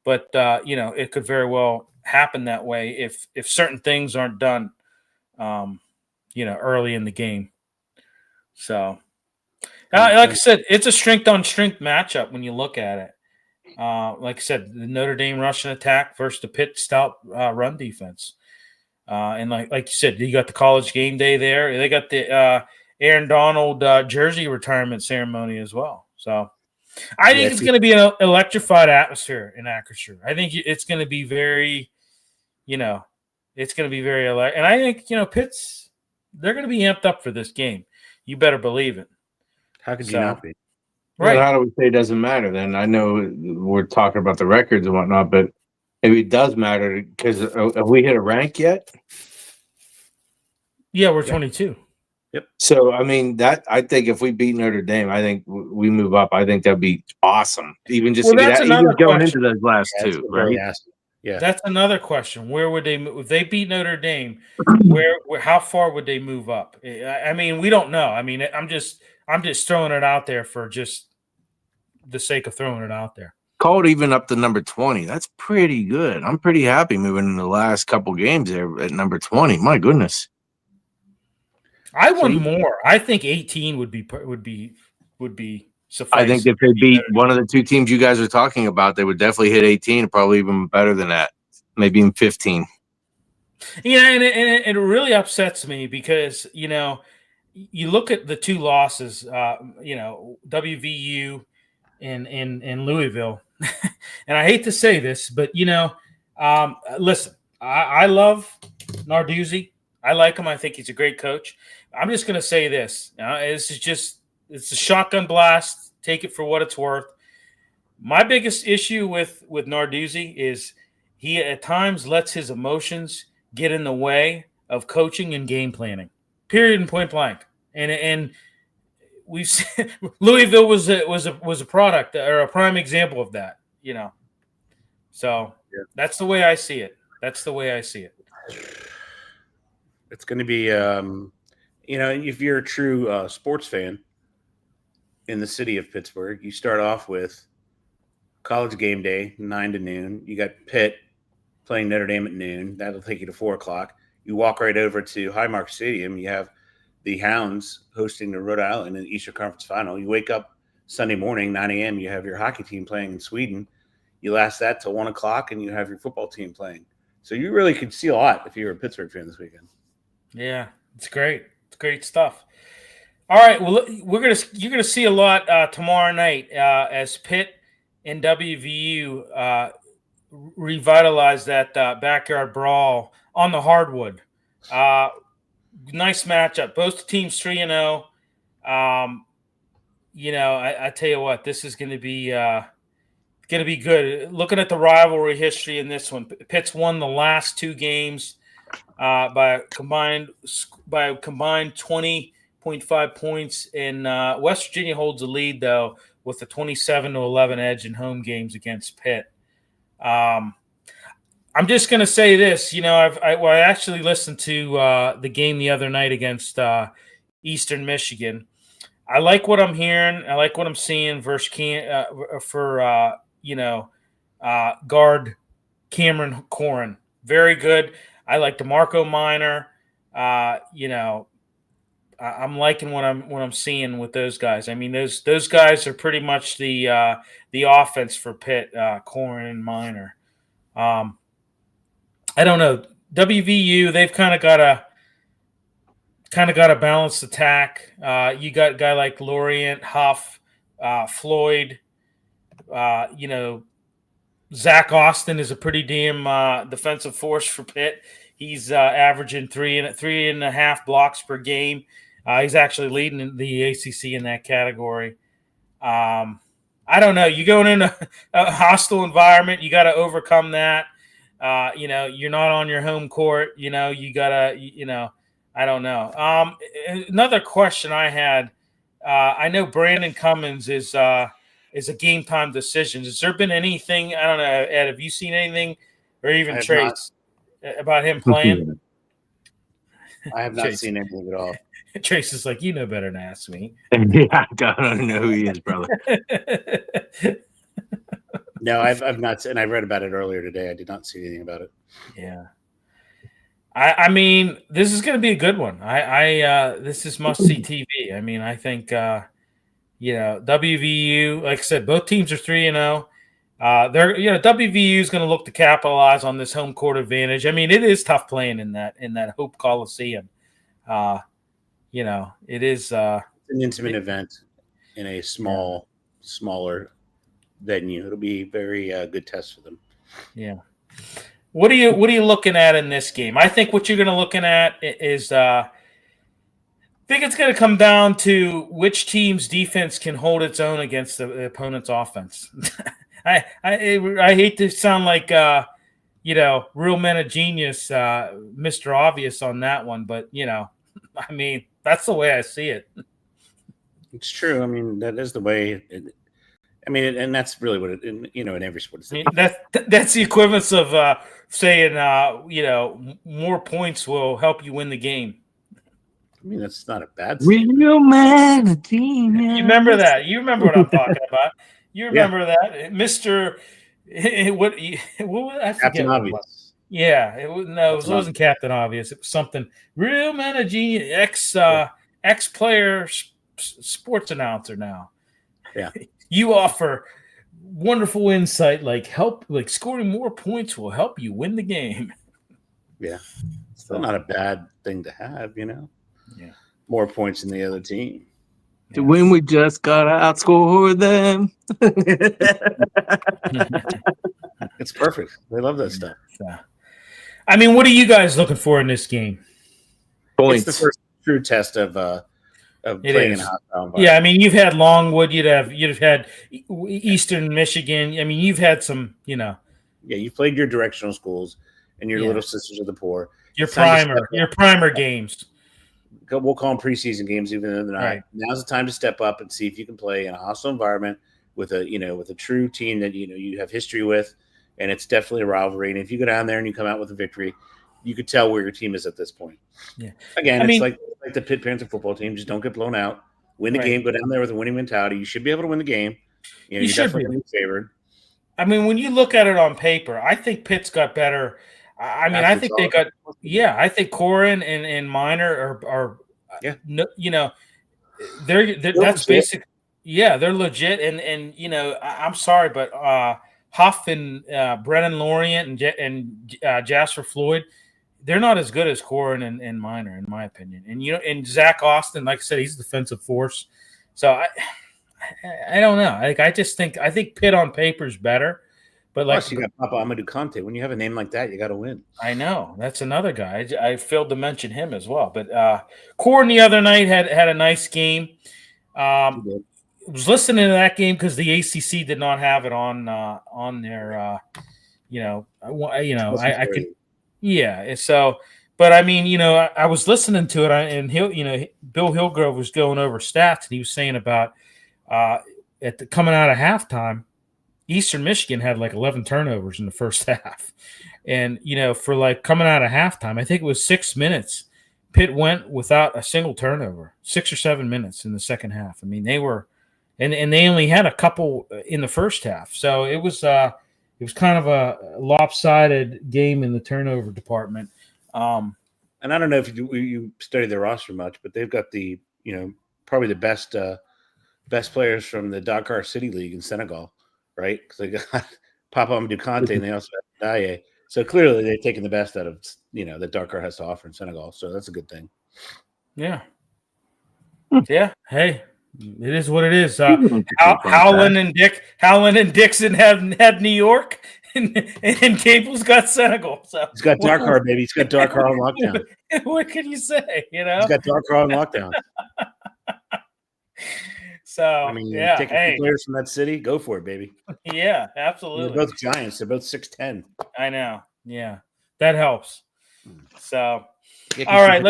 but it could very well happen that way if certain things aren't done, early in the game. So, like I said, it's a strength on strength matchup when you look at it. Like I said, the Notre Dame rushing attack versus the Pitt stout run defense. And like you said, you got the college game day there. They got the Aaron Donald jersey retirement ceremony as well. So I think it's going to be an electrified atmosphere in Acrisure. I think it's going to be very, it's going to be very and I think, Pitt's, they're going to be amped up for this game. You better believe it. How could you not be? Right. Well, how do we say it doesn't matter then? I know we're talking about the records and whatnot, but maybe it does matter, because have we hit a rank yet? Yeah, we're 22. Yep. So, I mean, I think if we beat Notre Dame, I think we move up. I think that'd be awesome. Even just to get even going into those last two, right? Yeah. That's another question. Where would they move? If they beat Notre Dame, how far would they move up? I mean, we don't know. I mean, I'm just throwing it out there for just the sake of throwing it out there. Call it even up to number 20. That's pretty good. I'm pretty happy moving in the last couple games there at number 20. My goodness. I want more. I think 18 would be suffice. I think if they beat one of the two teams you guys are talking about, they would definitely hit 18, probably even better than that. Maybe even 15. Yeah, and it really upsets me because, you look at the two losses, WVU and Louisville. And I hate to say this, but, listen, I love Narduzzi. I like him. I think he's a great coach. I'm just going to say this. It's a shotgun blast. Take it for what it's worth. My biggest issue with Narduzzi is he at times lets his emotions get in the way of coaching and game planning. Period and point blank. And we've seen, Louisville was a product or a prime example of that. So that's the way I see it. It's going to be, if you're a true sports fan in the city of Pittsburgh, you start off with college game day, 9 to noon. You got Pitt playing Notre Dame at noon. That'll take you to 4 o'clock. You walk right over to Highmark Stadium. You have the Hounds hosting the Rhode Island in the Eastern Conference Final. You wake up Sunday morning, 9 a.m. You have your hockey team playing in Sweden. You last that till 1 o'clock, and you have your football team playing. So you really could see a lot if you're a Pittsburgh fan this weekend. Yeah, it's great. It's great stuff. All right, well, you're gonna see a lot tomorrow night as Pitt and WVU revitalize that backyard brawl on the hardwood. Nice matchup. Both teams 3-0. I tell you what, this is going to be good. Looking at the rivalry history in this one, Pitt's won the last 2 games by combined 20.5 points, and West Virginia holds the lead though with a 27-11 edge in home games against Pitt. I'm just going to say this. I actually listened to the game the other night against Eastern Michigan. I like what I'm hearing. I like what I'm seeing versus guard Cameron Corrin. Very good. I like DeMarco Minor. I'm liking what I'm seeing with those guys. I mean, those guys are pretty much the offense for Pitt, Corrin and Minor. I don't know. WVU, they've kind of got a balanced attack. You got a guy like Lorient, Huff, Floyd. Zach Austin is a pretty damn defensive force for Pitt. He's averaging 3.5 blocks per game. He's actually leading the ACC in that category. I don't know. You going in a hostile environment, you got to overcome that. You're not on your home court. You gotta. I don't know. Another question I had. I know Brandon Cummins is a game time decision. Has there been anything? I don't know, Ed. Have you seen anything, or even Trace, about him playing? I have not seen anything at all. Trace is like, you know better than ask me. Yeah, I don't know who he is, brother. No, I've not, and I read about it earlier today. I did not see anything about it. Yeah, I mean, this is going to be a good one. This is must see TV. I mean, I think WVU, like I said, both teams are 3-0. WVU is going to look to capitalize on this home court advantage. I mean, it is tough playing in that Hope Coliseum. It is it's an intimate event in a smaller venue. It'll be very good test for them. Yeah. What are you looking at in this game? I think what you're going to looking at is I think it's going to come down to which team's defense can hold its own against the opponent's offense. I hate to sound like real men of genius, Mr. Obvious on that one, but I mean, that's the way I see it. It's true. I mean, that is the way. And that's really what in every sport. I mean, that's the equivalence of saying, more points will help you win the game. I mean, that's not a bad thing. Real man of genius. You remember that? You remember what I'm talking about? You remember that, Mr. What I forget. Captain Obvious. Yeah, it wasn't Captain Obvious. It was something real man of genius. Ex-player sports announcer now. Yeah. You offer wonderful insight, like scoring more points will help you win the game. Yeah, still not a bad thing to have, Yeah, more points than the other team. To win, we just gotta outscore them. It's perfect. They love that stuff. Yeah. I mean, what are you guys looking for in this game? Points. It's the first true test of playing in a hostile environment. Yeah, I mean, you've had Longwood, you'd have had Eastern Michigan. I mean, you've had some, Yeah, you've played your directional schools and your little sisters of the poor. Your primer games. We'll call them preseason games, even though they're not. Right. Now's the time to step up and see if you can play in a hostile environment with a true team that you have history with, and it's definitely a rivalry. And if you go down there and you come out with a victory, you could tell where your team is at this point. Yeah. Again, it's like the Pitt Panther football team. Just don't get blown out. Win the game. Go down there with a winning mentality. You should be able to win the game. You're definitely going to be favored. I mean, when you look at it on paper, I think Pitt's got better. I mean, I think they got. Yeah, I think Corrin and Minor are. They're that's basic. Yeah, they're legit, and I'm sorry, but Huff and Brennan Lorient and Jasper Floyd, they're not as good as Corrin and Minor, in my opinion. And Zach Austin, like I said, he's a defensive force. So I don't know. I think Pitt on paper is better, But like, plus you got Papa Amadou Conte. When you have a name like that, you got to win. I know that's another guy. I failed to mention him as well. But Corn the other night had a nice game. I was listening to that game because the ACC did not have it on their. I could. Yeah. So, but I mean, I was listening to it, and Bill Hillgrove was going over stats, and he was saying about coming out of halftime, Eastern Michigan had like 11 turnovers in the first half, and for like coming out of halftime, I think it was 6 minutes. Pitt went without a single turnover, 6 or 7 minutes in the second half. I mean, they were, and they only had a couple in the first half, so it was kind of a lopsided game in the turnover department. And I don't know if you study their roster much, but they've got the probably the best players from the Dakar City League in Senegal, right? Because they got Papa Amadou Conte and they also have Daye. So clearly they've taken the best out of that Dakar has to offer in Senegal. So that's a good thing. Yeah. Yeah. Hey, it is what it is. Howland and Dixon had New York, and Cable's got Senegal. So he's got Dakar, baby. He's got Dakar on lockdown. What can you say? He's got Dakar on lockdown. So I mean, taking players from that city, go for it, baby. Yeah, absolutely. They're both giants. They're both 6'10". I know. Yeah, that helps. So, all right,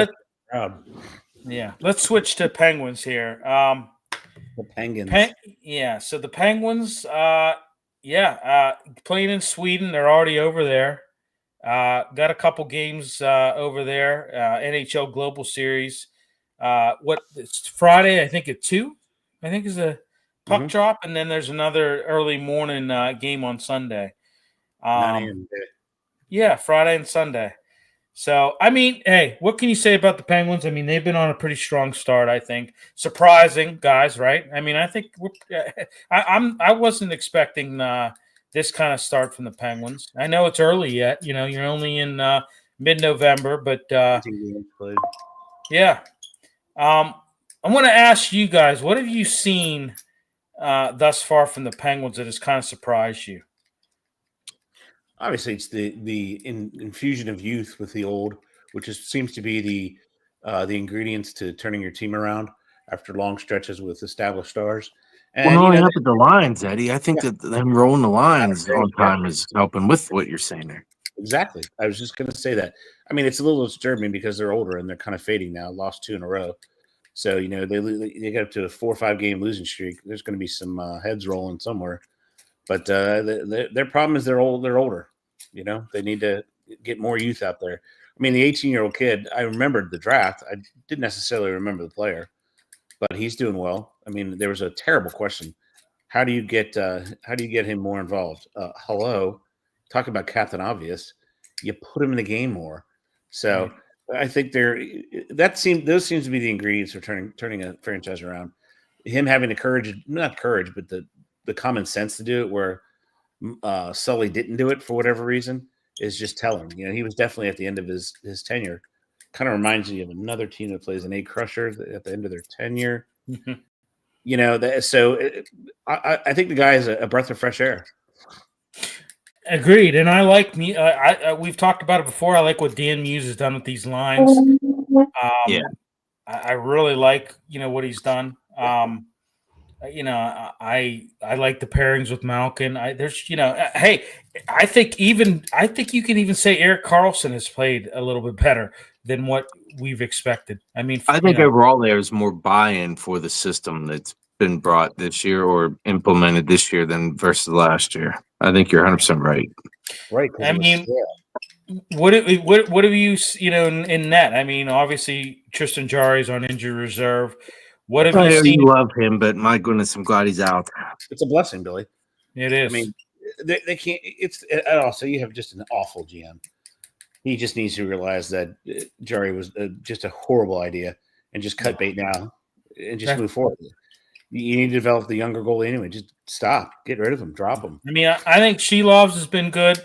let's switch to Penguins here. The Penguins. So the Penguins, playing in Sweden. They're already over there. Got a couple games over there. NHL Global Series. It's Friday, I think at 2. I think is a puck drop, and then there's another early morning game on Sunday. 9 a.m. Yeah, Friday and Sunday. So, I mean, hey, what can you say about the Penguins? I mean, they've been on a pretty strong start, I think. Surprising, guys, right? I mean, I think I wasn't expecting this kind of start from the Penguins. I know it's early yet. You're only in mid-November, but yeah. I want to ask you guys, what have you seen thus far from the Penguins that has kind of surprised you? Obviously, it's the infusion of youth with the old, which seems to be the ingredients to turning your team around after long stretches with established stars. And not only helping the lines, Eddie. I think that them rolling the lines on time is helping with what you're saying there. Exactly. I was just going to say that. I mean, it's a little disturbing because they're older and they're kind of fading now. Lost 2 in a row. So, they get up to a 4 or 5 game losing streak. There's going to be some heads rolling somewhere. But their problem is they're older. They need to get more youth out there. I mean, the 18-year-old kid, I remembered the draft. I didn't necessarily remember the player, but he's doing well. I mean, there was a terrible question. How do you get him more involved? Hello, talk about Captain Obvious. You put him in the game more. So I think those seems to be the ingredients for turning a franchise around. Him having the courage, not courage, but the common sense to do it, where Sully didn't do it for whatever reason, is just telling. He was definitely at the end of his tenure. Kind of reminds me of another team that plays an A Crusher at the end of their tenure. So I think the guy is a breath of fresh air. Agreed, and I like me. We've talked about it before. I like what Dan Muse has done with these lines. I really like what he's done. I like the pairings with Malkin. Hey, I think you can even say Erik Karlsson has played a little bit better than what we've expected. I mean, I think overall there's more buy-in for the system that's been brought this year or implemented this year than versus last year. I think you're 100% right. Right. I mean, what have you in net? I mean, obviously Tristan Jarry's on injury reserve. What have you seen? You love him, but my goodness, I'm glad he's out. It's a blessing, Billy. It is. I mean, they can't. It's also you have just an awful GM. He just needs to realize that Jarry was just a horrible idea and just cut bait now and just move forward. You need to develop the younger goalie anyway. Just stop. Get rid of him. Drop him. I mean, I think Shilovs has been good.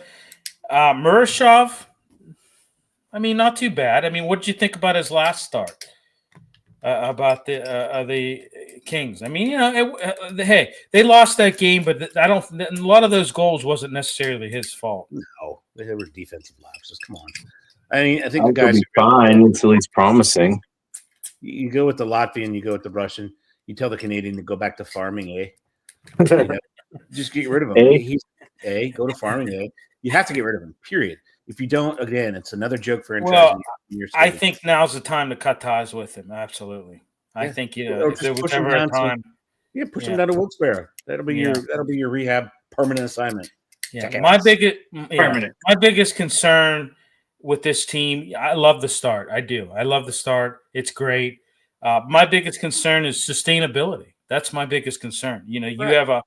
Murashov, I mean, not too bad. I mean, what did you think about his last start? about the Kings. I mean, hey, they lost that game, but I don't. A lot of those goals wasn't necessarily his fault. No, they were defensive lapses. Come on. I mean, I think I'll the guys be fine until he's promising. You go with the Latvian, you go with the Russian. You tell the Canadian to go back to farming, eh? Just get rid of him. Go to farming, eh? You have to get rid of him. Period. If you don't, again, it's another joke for Well, I think now's the time to cut ties with him. Absolutely. I think if there was ever a time, push him down to Wilkes-Barre. That'll be your rehab permanent assignment. Yeah, my biggest concern with this team, I love the start. I do. I love the start. It's great. My biggest concern is sustainability. That's my biggest concern. You have a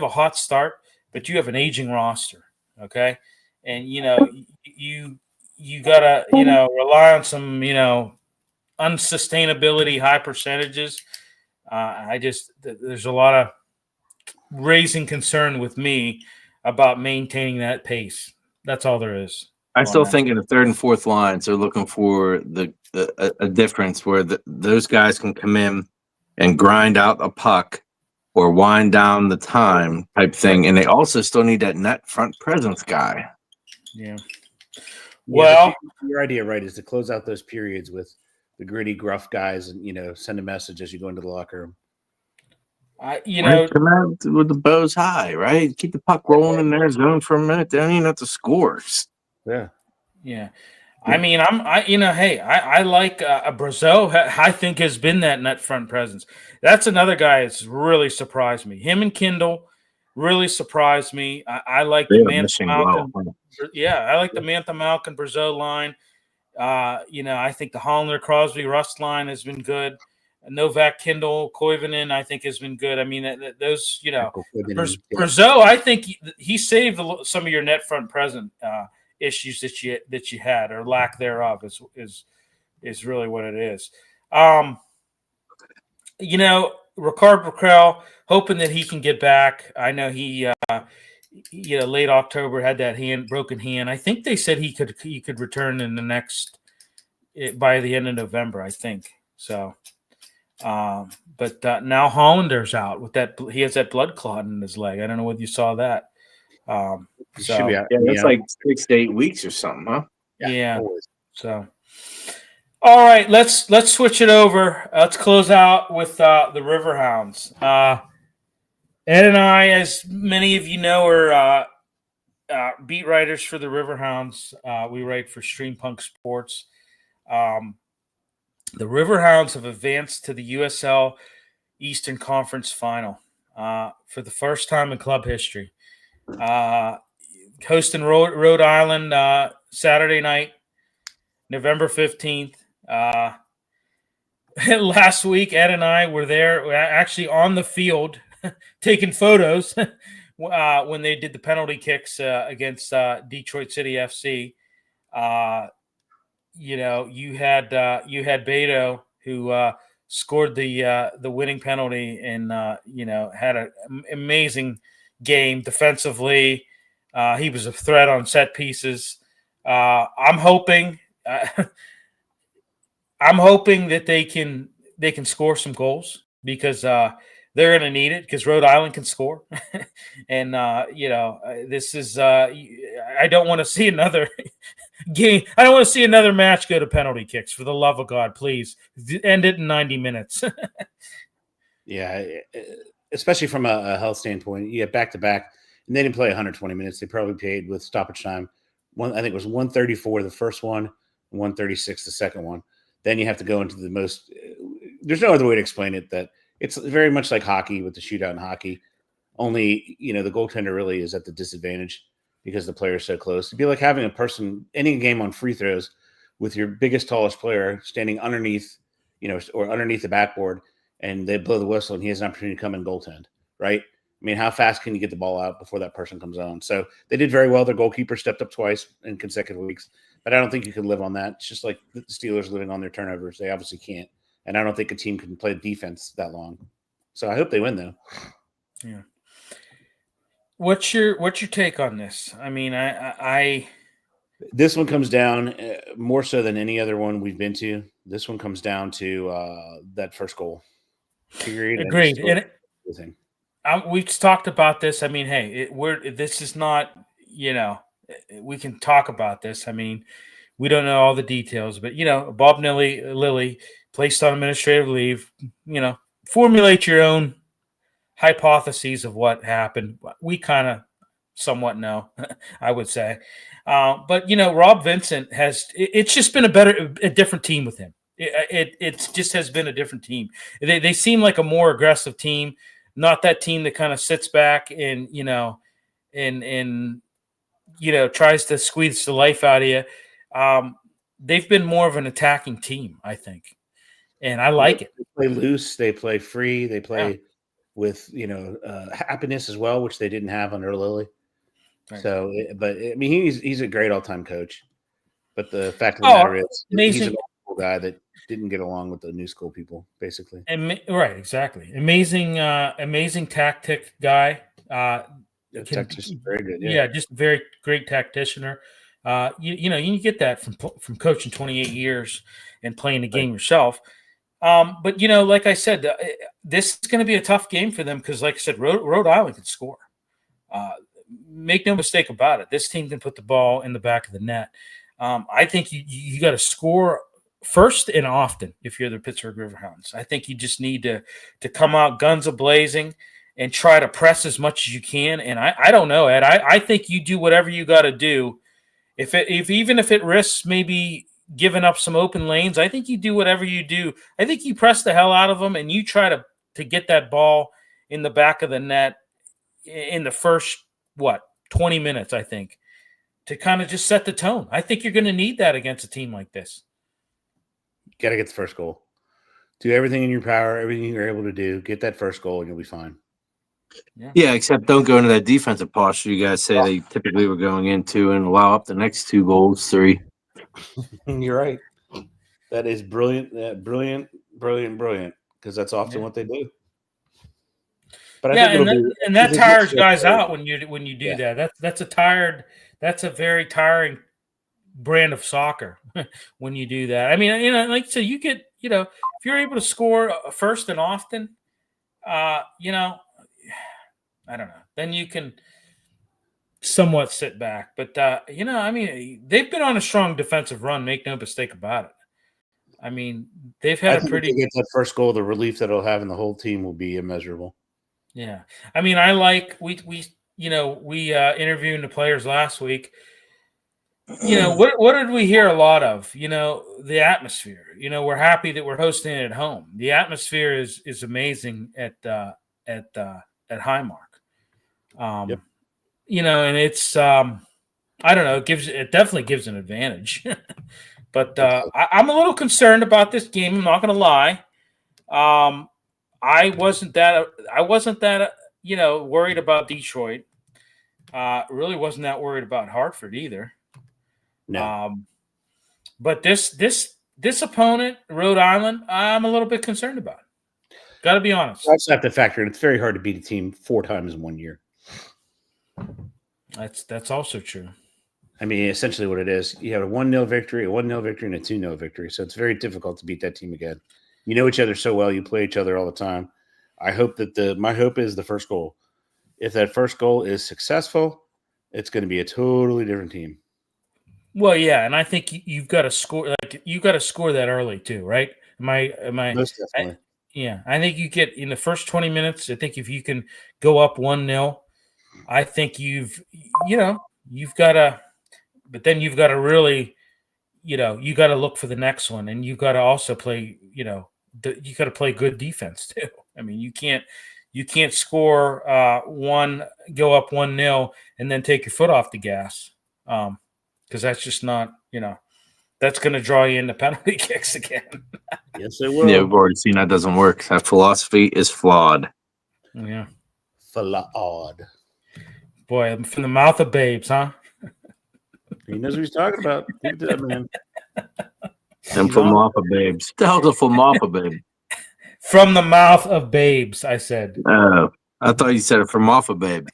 hot start, but you have an aging roster. Okay. And, you gotta, rely on some, unsustainability, high percentages. There's a lot of raising concern with me about maintaining that pace. That's all there is. I still think in the third and fourth lines, they're looking for a difference where those guys can come in and grind out a puck or wind down the time type thing. And they also still need that net front presence guy. Yeah. Well, your idea, right, is to close out those periods with the gritty, gruff guys and, send a message as you go into the locker room. Come out with the bows high, right? Keep the puck rolling in their zone for a minute. They don't even have to score. Yeah. Yeah. I mean, I like Brazeau. I think has been that net front presence. That's another guy that's really surprised me. Him and Kindle really surprised me. I like the Mantha Malkin. I like the Mantha Malkin Brazeau line. I think the Hollander Crosby Rust line has been good. Novak Kindle Koivunen, I think, has been good. I mean, those, Brazeau, I think he saved some of your net front present issues that you had or lack thereof is really what it is. Ricard Burkrell, hoping that he can get back. I know he late October had that broken hand. I think they said he could return in by the end of November, I think. So but now Hollander's out with that. He has that blood clot in his leg. I don't know whether you saw that. Should be out. That's like 6 to 8 weeks or something, huh? Yeah. So, all right, let's switch it over. Let's close out with the Riverhounds. Ed and I, as many of you know, are beat writers for the Riverhounds. We write for Stream Punk Sports. The Riverhounds have advanced to the USL Eastern Conference Final for the first time in club history. Hosting Rhode Island Saturday night, November 15th. Last week, Ed and I were there. We're actually on the field taking photos when they did the penalty kicks against Detroit City FC. You had Beto who scored the winning penalty and had an amazing game defensively. He was a threat on set pieces. I'm hoping that they can score some goals because they're going to need it because Rhode Island can score. And this is I don't want to see another game. I don't want to see another match go to penalty kicks. For the love of God, please end it in 90 minutes. Yeah, especially from a health standpoint. You have back-to-back, and they didn't play 120 minutes. They probably played with stoppage time. I think it was 134 the first one, 136 the second one. Then you have to go into the most – there's no other way to explain it that it's very much like hockey with the shootout in hockey. Only, the goaltender really is at the disadvantage because the player is so close. It'd be like having a person ending a game on free throws with your biggest, tallest player standing underneath, or underneath the backboard, and they blow the whistle and he has an opportunity to come and goaltend, right? I mean, how fast can you get the ball out before that person comes on? So they did very well. Their goalkeeper stepped up twice in consecutive weeks, but I don't think you can live on that. It's just like the Steelers living on their turnovers. They obviously can't. And I don't think a team can play defense that long. So I hope they win, though. Yeah. What's your take on this? I mean, I This one comes down more so than any other one we've been to. This one comes down to that first goal. Period. Agreed. And Thing. We've talked about this. I mean, hey, this is not, we can talk about this. I mean, we don't know all the details, but, Bob Lilly placed on administrative leave, formulate your own hypotheses of what happened. We kind of somewhat know, I would say. But, Rob Vincent it's just been a different team with him. It just has been a different team. They seem like a more aggressive team. Not that team that kind of sits back and tries to squeeze the life out of you. They've been more of an attacking team, I think, and I like it. They play loose, they play free, they play with happiness as well, which they didn't have under Lilly. Right. So, but I mean, he's a great all-time coach. But the fact of the matter is, he's an old guy that didn't get along with the new school people, basically. Right, exactly. Amazing tactic guy. Tactician, very good. Yeah, just very great tacticianer. You get that from coaching 28 years and playing the game yourself. But like I said, this is going to be a tough game for them because, like I said, Rhode Island can score. Make no mistake about it. This team can put the ball in the back of the net. I think you got to score first and often if you're the Pittsburgh Riverhounds. I think you just need to come out guns a-blazing and try to press as much as you can. And I don't know, Ed. I think you do whatever you got to do. Even if it risks maybe giving up some open lanes, I think you do whatever you do. I think you press the hell out of them and you try to get that ball in the back of the net in the first, 20 minutes, I think, to kind of just set the tone. I think you're going to need that against a team like this. Got to get the first goal. Do everything in your power, everything you're able to do. Get that first goal and you'll be fine. Yeah, except don't go into that defensive posture you guys say they typically were going into and allow up the next 2 goals, 3. You're right. That is brilliant. Brilliant. Because that's often what they do. But I think that tires guys out when you do that. That's a very tiring brand of soccer when you do that. I mean, like so you get, if you're able to score first and often, I don't know. Then you can somewhat sit back. But, they've been on a strong defensive run. Make no mistake about it. I mean, they've had a pretty. If they get that first goal, the relief that it'll have in the whole team will be immeasurable. Yeah. I mean, I like we interviewing the players last week. What did we hear a lot of? The atmosphere. We're happy that we're hosting it at home. The atmosphere is amazing at Highmark. And it's I don't know, it definitely gives an advantage. But I'm a little concerned about this game, I'm not gonna lie. I wasn't that worried about Detroit. Really wasn't that worried about Hartford either. No. But this opponent, Rhode Island, I'm a little bit concerned about. Got to be honest. I also have to factor in it's very hard to beat a team 4 times in 1 year. That's also true. I mean, essentially what it is, you have a 1-0 victory, a 1-0 victory, and a 2-0 victory. So it's very difficult to beat that team again. You know each other so well. You play each other all the time. I hope that my hope is the first goal. If that first goal is successful, it's going to be a totally different team. Well, yeah, and I think you've got to score. Like you got to score that early too, right? Am I? Most definitely. I think you get in the first 20 minutes. I think if you can go up 1-0, I think you've got to. But then you've got to really, you got to look for the next one, and you've got to also play. You got to play good defense too. I mean, you can't score go up 1-0, and then take your foot off the gas. Because that's just not, that's going to draw you into penalty kicks again. Yes, it will. Yeah, we've already seen that doesn't work. That philosophy is flawed. Yeah. Flawed. Boy, from the mouth of babes, huh? He knows what he's talking about. Keep it to that, man. And Flamappa babes. What the hell's a Flamappa babe? From the mouth of babes, I said. Oh, I thought you said a Flamappa babe.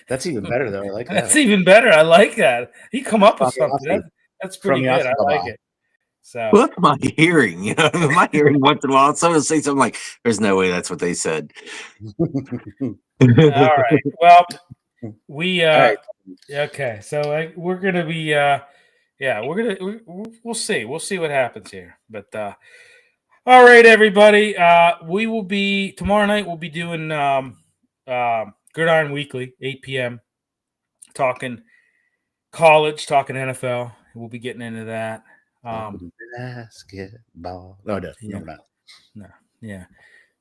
That's even better, though. I like that. That's even better. I like that. He come up with From something. That's pretty good. I like it. So What am I hearing? You know, am I hearing once in a while someone say something like, "There's no way that's what they said." all right. Well, we right. okay. So we're gonna be we'll see. We'll see what happens here. But all right, everybody. We will be tomorrow night. We'll be doing Gridiron Weekly, 8 p.m. Talking college, talking NFL. We'll be getting into that. Basketball. No, Yeah. no. No, yeah.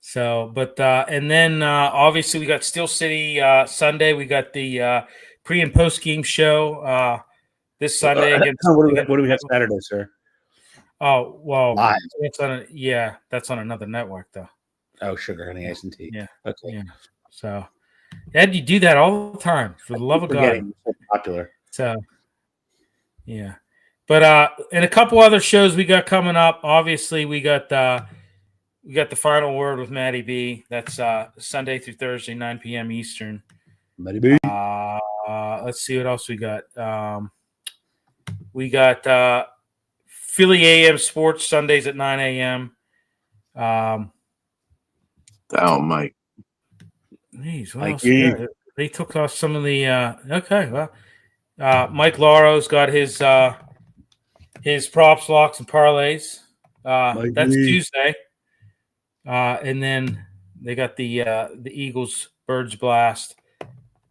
So, but and then obviously we got Steel City Sunday. We got the pre and post game show this Sunday against. What do we have Saturday, sir? Oh well, Live. that's on another network though. Oh, Sugar Honey Ice and Tea. Yeah. Okay. Yeah. So, Ed, you do that all the time for the love of God. It's so popular. So, yeah. But and a couple other shows we got coming up. Obviously, we got the final word with Matty B. That's Sunday through Thursday, 9 p.m. Eastern. Matty B. Let's see what else we got. We got Philly AM Sports Sundays at 9 a.m. Oh, Mike. Geez, what else we got? They took off some of the okay. Well, Mike Laro's got his props, locks, and parlays. That's Tuesday. And then they got the Eagles Birds Blast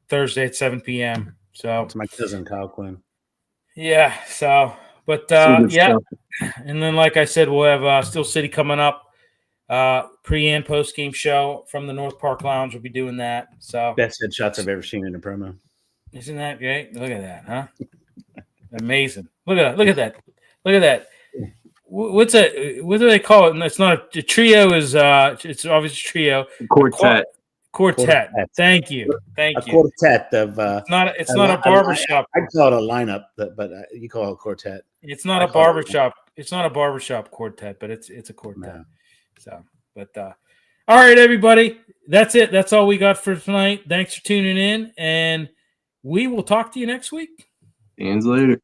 Thursday at 7 p.m. So it's my cousin Kyle Quinn. Yeah. So, but yeah. And then, like I said, we'll have Steel City coming up. Pre and post game show from the North Park Lounge. We'll be doing that. So best headshots I've ever seen in a promo. Isn't that great? Look at that, huh? Amazing. Look at that. What do they call it? And it's not a trio. It's obviously trio. Quartet. Thank you. A quartet of. It's not a barbershop. I'd call it a lineup, but you call it a quartet. It's not a barbershop. It's not a barbershop quartet, but it's a quartet. No. So, but all right, everybody. That's it. That's all we got for tonight. Thanks for tuning in, and we will talk to you next week. Hands later.